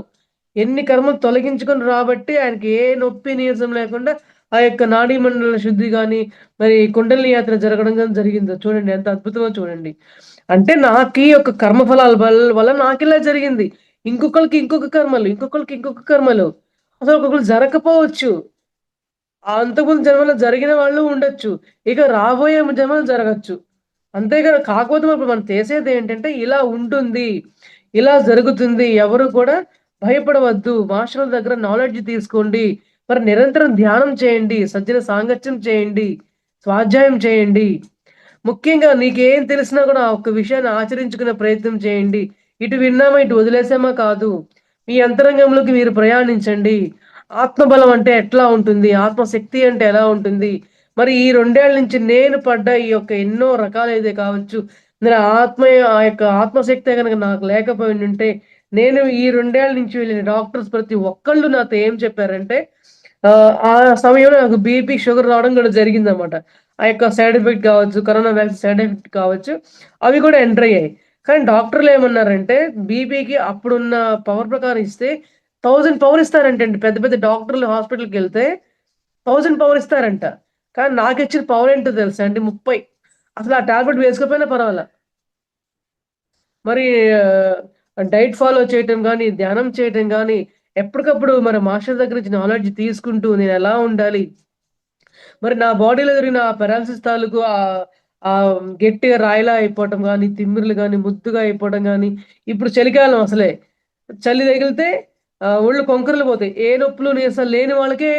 ఎన్ని కర్మలు తొలగించుకొని రాబట్టి ఆయనకి ఏ నొప్పి, నీరసం లేకుండా ఆ యొక్క నాడీ మండల శుద్ధి గాని, మరి కుండలిని యాత్ర జరగడం గాని జరిగిందో చూడండి. ఎంత అద్భుతమో చూడండి. అంటే నాకీ యొక్క కర్మ ఫలాల వల్ల నాకిలా జరిగింది. ఇంకొకళ్ళకి ఇంకొక కర్మలు, ఇంకొకళ్ళకి ఇంకొక కర్మలు. అసలు ఒక్కొక్కళ్ళు జరగకపోవచ్చు. అంతకుముందు జన్మలో జరిగిన వాళ్ళు ఉండొచ్చు. ఇక రాబోయే జన్మలో జరగొచ్చు. అంతే కదా! కాకపోతే ఇప్పుడు మనం చేసేదేంటంటే ఇలా ఉంటుంది. ఇలా జరుగుతుంది. ఎవరు కూడా భయపడవద్దు. మాస్టర్‌ల దగ్గర నాలెడ్జ్ తీసుకోండి. మరి నిరంతరం ధ్యానం చేయండి. సజ్జన సాంగత్యం చేయండి. స్వాధ్యాయం చేయండి. ముఖ్యంగా నీకేం తెలిసినా కూడా ఆ ఒక్క విషయాన్ని ఆచరించుకునే ప్రయత్నం చేయండి. ఇటు విన్నామా, ఇటు వదిలేసామా కాదు. మీ అంతరంగంలోకి మీరు ప్రయాణించండి. ఆత్మబలం అంటే ఎట్లా ఉంటుంది? ఆత్మశక్తి అంటే ఎలా ఉంటుంది? మరి ఈ 2 ఏళ్ల నుంచి నేను పడ్డ ఈ యొక్క ఎన్నో రకాలైతే కావచ్చు. మరి ఆ యొక్క ఆత్మశక్తే గనక నాకు లేకపోయుండుంటే, నేను ఈ 2 ఏళ్ల నుంచి వెళ్ళిన డాక్టర్స్ ప్రతి ఒక్కళ్ళు నాతో ఏం చెప్పారంటే, ఆ సమయంలో నాకు బీపీ, షుగర్ రావడం కూడా జరిగిందన్నమాట. ఆ యొక్క సైడ్ ఎఫెక్ట్ కావచ్చు, కరోనా వ్యాక్సిన్ సైడ్ ఎఫెక్ట్ కావచ్చు, అవి కూడా ఎంటర్ అయ్యాయి. కానీ డాక్టర్‌లేమన్నారంటే, బీపీకి అప్పుడున్న పవర్ ప్రకారం ఇస్తే 1000 పవర్ ఇస్తారంటండి. పెద్ద పెద్ద డాక్టర్‌లు హాస్పిటల్‌కెళ్తే 1000 పవర్ ఇస్తారంట. కానీ నాకిచ్చిన పవర్ ఏంటో తెలుసా అండి? 30. అసలు ఆ టాబ్లెట్ వేసుకోకపోయినా పర్వాలా. మరి డైట్ ఫాలో చేయటం గాని, ధ్యానం చేయటం గాని, ఎప్పటికప్పుడు మరి మాస్టర్ దగ్గర నుంచి నాలెడ్జ్ తీసుకుంటూ నేనెలా ఉండాలి? మరి నా బాడీలో జరిగిన ఆ పారాలిసిస్ తాలూకు గట్టిగా రాయిలా అయిపోవటం గాని, తిమ్మిర్లు గాని, ముద్దుగా అయిపోవడం గాని, ఇప్పుడు చలికాలం అసలే. చలి తగిలితే ఒళ్ళు కొంకరలు పోతాయి. ఏ నొప్పులు, నీరసాలు లేని వాళ్ళకే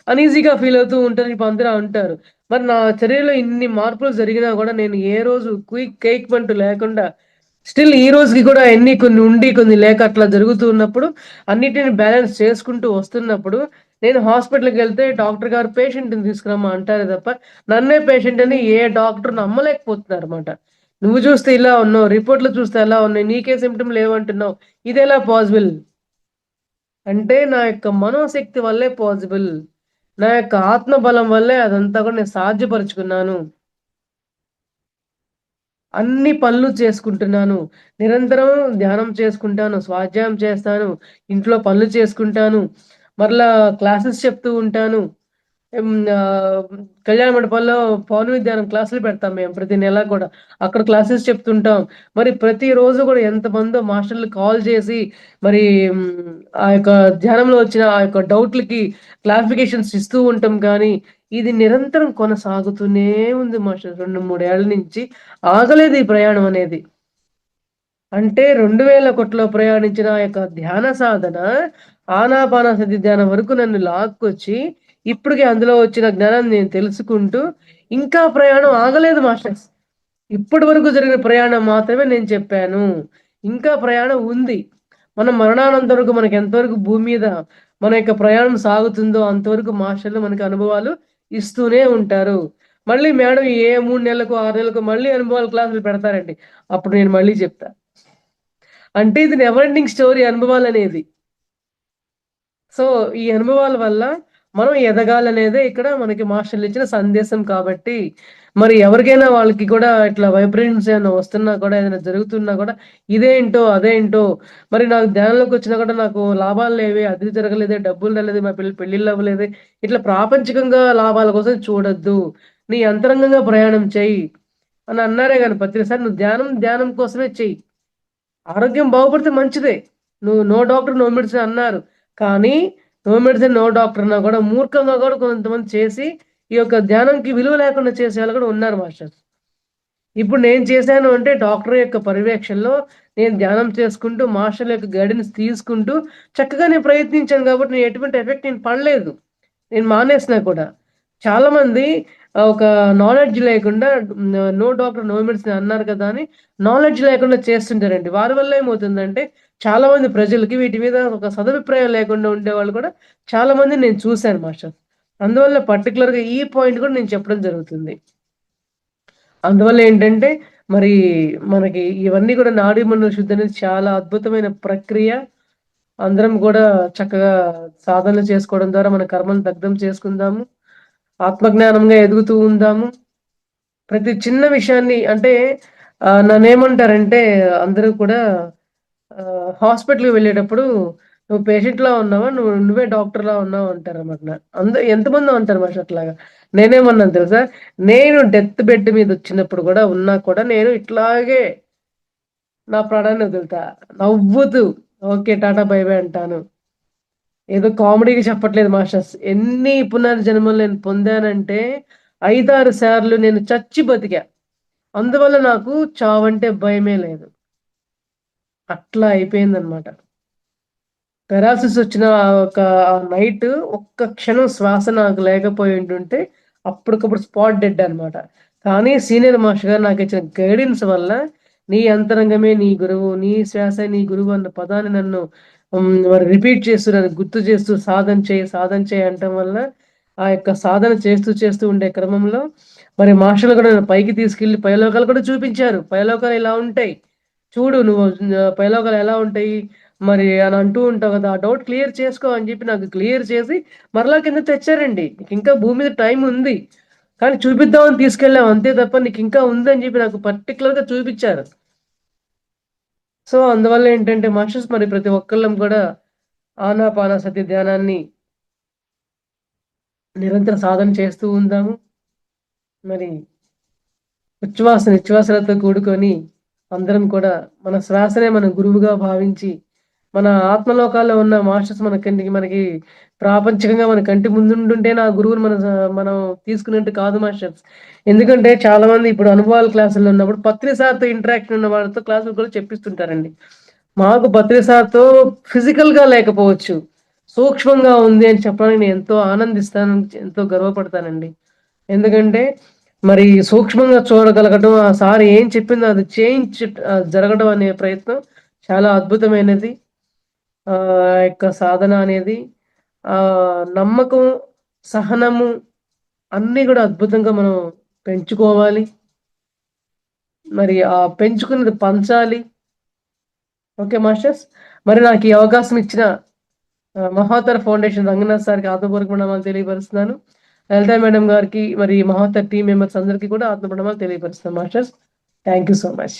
అన్‌ఈజీగా ఫీల్ అవుతూ ఉంటారు. ఇప్పుడు అందరూ అంటారు. మరి నా శరీరంలో ఇన్ని మార్పులు జరిగినా గూడా నేను ఏ రోజు కేక్‌మంటూ లేకుండా స్టిల్ ఈ రోజుకి కూడా కొన్ని ఉండి, కొన్ని లేక అట్లా జరుగుతూ ఉన్నప్పుడు అన్నిటిని బ్యాలెన్స్ చేసుకుంటూ వస్తున్నప్పుడు నేను హాస్పిటల్‌కెళ్తే డాక్టర్ గారు పేషెంట్‌ని తీసుకురమ్మా అంటారే తప్ప నన్నే పేషెంట్ అని ఏ డాక్టర్ నమ్మలేకపోతున్నారన్నమాట. నువ్వు చూస్తే ఇలా ఉన్నావు. రిపోర్ట్‌లు చూస్తే ఎలా ఉన్నాయి. నీకే సింప్టమ్ లేవంటున్నావు. ఇదెలా పాసిబుల్? అంటే నా యొక్క మనోశక్తి వల్లే పాసిబుల్. నా యొక్క ఆత్మ బలం వల్లే అదంతా కూడా నేను సాధ్యపరుచుకున్నాను. అన్ని పనులు చేసుకుంటున్నాను. నిరంతరం ధ్యానం చేసుకుంటాను. స్వాధ్యాయం చేస్తాను. ఇంట్లో పనులు చేసుకుంటాను. మరలా క్లాసెస్ చెప్తూ ఉంటాను. ఆహ్, కళ్యాణ మండపాల్లో పౌర్ణమి ధ్యానం క్లాసులు పెడతాం మేము ప్రతి నెల కూడా. అక్కడ క్లాసెస్ చెప్తుంటాం. మరి ప్రతిరోజు కూడా ఎంతమందో మాస్టర్‌లు కాల్ చేసి మరి ఆ యొక్క ధ్యానంలో వచ్చిన ఆ యొక్క డౌట్‌లకి క్లారిఫికేషన్స్ ఇస్తూ ఉంటాం కానీ, ఇది నిరంతరం కొనసాగుతూనే ఉంది మాస్టర్ 2, 3 ఏళ్ల నుంచి. ఆగలేదు ఈ ప్రయాణం అనేది. అంటే 2001లో ప్రయాణించిన ఆ యొక్క ధ్యాన సాధన, ఆనాపానసతి ధ్యానం వరకు నన్ను లాక్కొచ్చి, ఇప్పటికి అందులో వచ్చిన జ్ఞానాన్ని నేను తెలుసుకుంటూ, ఇంకా ప్రయాణం ఆగలేదు మాస్టర్స్. ఇప్పటి వరకు జరిగిన ప్రయాణం మాత్రమే నేను చెప్పాను. ఇంకా ప్రయాణం ఉంది. మనం మరణానంతరం వరకు మనకి ఎంతవరకు భూమి మీద మన యొక్క ప్రయాణం సాగుతుందో అంతవరకు మాస్టర్లు మనకి అనుభవాలు ఇస్తూనే ఉంటారు. మళ్ళీ మేడం ఏ 3 నెలలకో, 6 నెలలకో మళ్ళీ అనుభవాల క్లాసులు పెడతారండి. అప్పుడు నేను మళ్ళీ చెప్తా. అంటే ఇది నెవర్ ఎండింగ్ స్టోరీ అనుభవాలనేది. సో, ఈ అనుభవాల వల్ల మనం ఎదగాలనేదే ఇక్కడ మనకి మాస్టర్లిచ్చిన సందేశం కాబట్టి, మరి ఎవరికైనా వాళ్ళకి కూడా ఇట్లా వైబ్రేషన్స్ ఏమైనా వస్తున్నా కూడా, ఏదైనా జరుగుతున్నా కూడా, ఇదేంటో, అదేంటో, మరి నాకు ధ్యానంలోకొచ్చినా కూడా నాకు లాభాలు లేవే, అది జరగలేదే, డబ్బులు రాలేదే, మా పెళ్ళిళ్ళు అవ్వలేదే, ఇట్లా ప్రాపంచికంగా లాభాల కోసం చూడొద్దు. నీ అంతరంగంగా ప్రయాణం చెయ్యి అని అన్నారే గాని ప్రతిసారి నువ్వు ధ్యానం, ధ్యానం కోసమే చెయ్యి. ఆరోగ్యం బాగుపడితే మంచిదే. నువ్వు నో డాక్టర్, నో మెడిసిన్ అన్నారు. కానీ నో మెడిసిన్, నో డాక్టర్ అన్నా కూడా మూర్ఖంగా కూడా కొంతమంది చేసి, ఈ యొక్క ధ్యానంకి విలువ లేకుండా చేసేవాళ్ళు కూడా ఉన్నారు మాస్టర్స్. ఇప్పుడు నేను చేశాను అంటే డాక్టర్ యొక్క పర్యవేక్షణలో నేను ధ్యానం చేసుకుంటూ, మాస్టర్‌ల యొక్క గైడెన్స్ తీసుకుంటూ చక్కగా నేను ప్రయత్నించాను కాబట్టి నేను ఎటువంటి ఎఫెక్ట్ నేను పడలేదు. నేను మానేసినా కూడా. చాలామంది ఒక నాలెడ్జ్ లేకుండా నో డాక్టర్, నో మెడిసిన్ అన్నారు కదా! అని నాలెడ్జ్ లేకుండా చేస్తుంటారండి. వారి వల్ల ఏమవుతుందంటే చాలామంది ప్రజలకి వీటి మీద ఒక సదభిప్రాయం లేకుండా ఉండేవాళ్ళు కూడా చాలామందిని నేను చూసాను మాస్టర్. అందువల్ల పర్టిక్యులర్‌గా ఈ పాయింట్ కూడా నేను చెప్పడం జరుగుతుంది. అందువల్ల ఏంటంటే మరి మనకి ఇవన్నీ కూడా నాడీ మండల శుద్ధి అనేది చాలా అద్భుతమైన ప్రక్రియ. అందరం గూడా చక్కగా సాధనలు చేసుకోవడం ద్వారా మన కర్మలను దగ్ధం చేసుకుందాము. ఆత్మజ్ఞానంగా ఎదుగుతూ ఉందాము. ప్రతి చిన్న విషయాన్ని అంటే నన్నేమంటారంటే అందరూ కూడా హాస్పిటల్‌కి వెళ్ళేటప్పుడు "నువ్వు పేషెంట్‌లా ఉన్నావా? నువ్వే డాక్టర్‌లా ఉన్నావు" అంటారన్నమాట. ఎంతమందో అంటారు మాష్ అట్లాగా. నేనేమన్నాను తెలుసా? నేను డెత్ బెడ్ మీదొచ్చినప్పుడు గూడా ఉన్నా కూడా నేను ఇట్లాగే నా ప్రాణాన్ని వదులుతా. నవ్వుతూ ఓకే. టాటా బై బై అంటాను. ఏదో కామెడీగా చెప్పట్లేదు మాస్టర్స్. ఎన్ని పునర్జన్మలు నేను పొందానంటే 5, 6 సార్లు నేను చచ్చి బతికా. అందువల్ల నాకు చావంటే భయమే లేదు. అట్లా అయిపోయిందనమాట. పెరాలిసిస్ వచ్చిన ఒక నైట్ ఒక్క క్షణం శ్వాస నాకు లేకపోయుండుంటే అప్పటికప్పుడు స్పాట్ డెడ్ అనమాట. కానీ సీనియర్ మాస్టర్ గారు నాకిచ్చిన గైడెన్స్ వల్ల నీ అంతరంగమే నీ గురువు, నీ శ్వాసే నీ గురువు అన్న పదాన్ని నన్ను మరి రిపీట్ చేస్తూ నన్ను గుర్తు చేస్తూ సాధన చేయి, సాధన చేయి అనటం వల్ల ఆ యొక్క సాధన చేస్తూ చేస్తూ ఉండే క్రమంలో మరి మాస్టర్‌లు కూడా నన్ను పైకి తీసుకెళ్ళి పైలోకాలు కూడా చూపించారు. పైలోకాలు ఇలా ఉంటాయి. చూడు నువ్వు పైలోకాలు ఎలా ఉంటాయి మరి అని అంటూ ఉంటావు కదా! ఆ డౌట్ క్లియర్ చేసుకో అని చెప్పి నాకు క్లియర్ చేసి మరలా కిందకి తెచ్చారండి. నీకింకా భూమి మీద టైం ఉంది. కానీ చూపిద్దామని తీసుకెళ్ళాం అంతే తప్ప నీకింకా ఉందని చెప్పి నాకు పర్టిక్యులర్‌గా చూపిచ్చారు. సో, అందువల్ల ఏంటంటే మాస్టర్స్ మరి ప్రతి ఒక్కళ్ళం కూడా ఆనాపానసతి ధ్యానాన్ని నిరంతర సాధన చేస్తూ ఉందాము. మరి ఉచ్ఛ్వాస, నిశ్వాసాలతో కూడుకొని అందరం కూడా మన శ్వాసనే మన గురువుగా భావించి, మన ఆత్మలోకాల్లో ఉన్న మాస్టర్స్ మన కంటికి మనకి ప్రాపంచికంగా మన కంటి ముందుండుంటేనే ఆ గురువుని మనం తీసుకున్నట్టు కాదు మాస్టర్స్. ఎందుకంటే చాలామంది ఇప్పుడు అనుభవాల క్లాసుల్లో ఉన్నప్పుడు పత్రి సార్‌తో ఇంటరాక్షన్ ఉన్న వాళ్ళతో క్లాసులు కూడా చెప్పిస్తుంటారండి. మాకు బత్రిసార్‌తో ఫిజికల్‌గా లేకపోవచ్చు. సూక్ష్మంగా ఉంది అని చెప్పడానికి నేను ఎంతో ఆనందిస్తాను. ఎంతో గర్వపడతానండి. ఎందుకంటే మరి సూక్ష్మంగా చూడగలగడం, ఆ సార్ ఏం చెప్పిందో అది జరగడం అనే ప్రయత్నం చాలా అద్భుతమైనది. యొక్క సాధన అనేది నమ్మకం, సహనము అన్నీ గూడా అద్భుతంగా మనం పెంచుకోవాలి. మరి పెంచుకున్నది పంచాలి. Okay masters. మరి నాకు ఈ అవకాశం ఇచ్చిన మహోత్తర ఫౌండేషన్ రంగనాథ్ సార్‌కి ఆత్మపూర్వక ప్రణామాలు తెలియపరుస్తున్నాను. లలిత మేడం గారికి, మరి మహోత్తర టీమ్ మెంబర్స్ అందరికీ కూడా ఆత్మ ప్రణామాలు తెలియపరుస్తున్నాను masters. Thank you so much.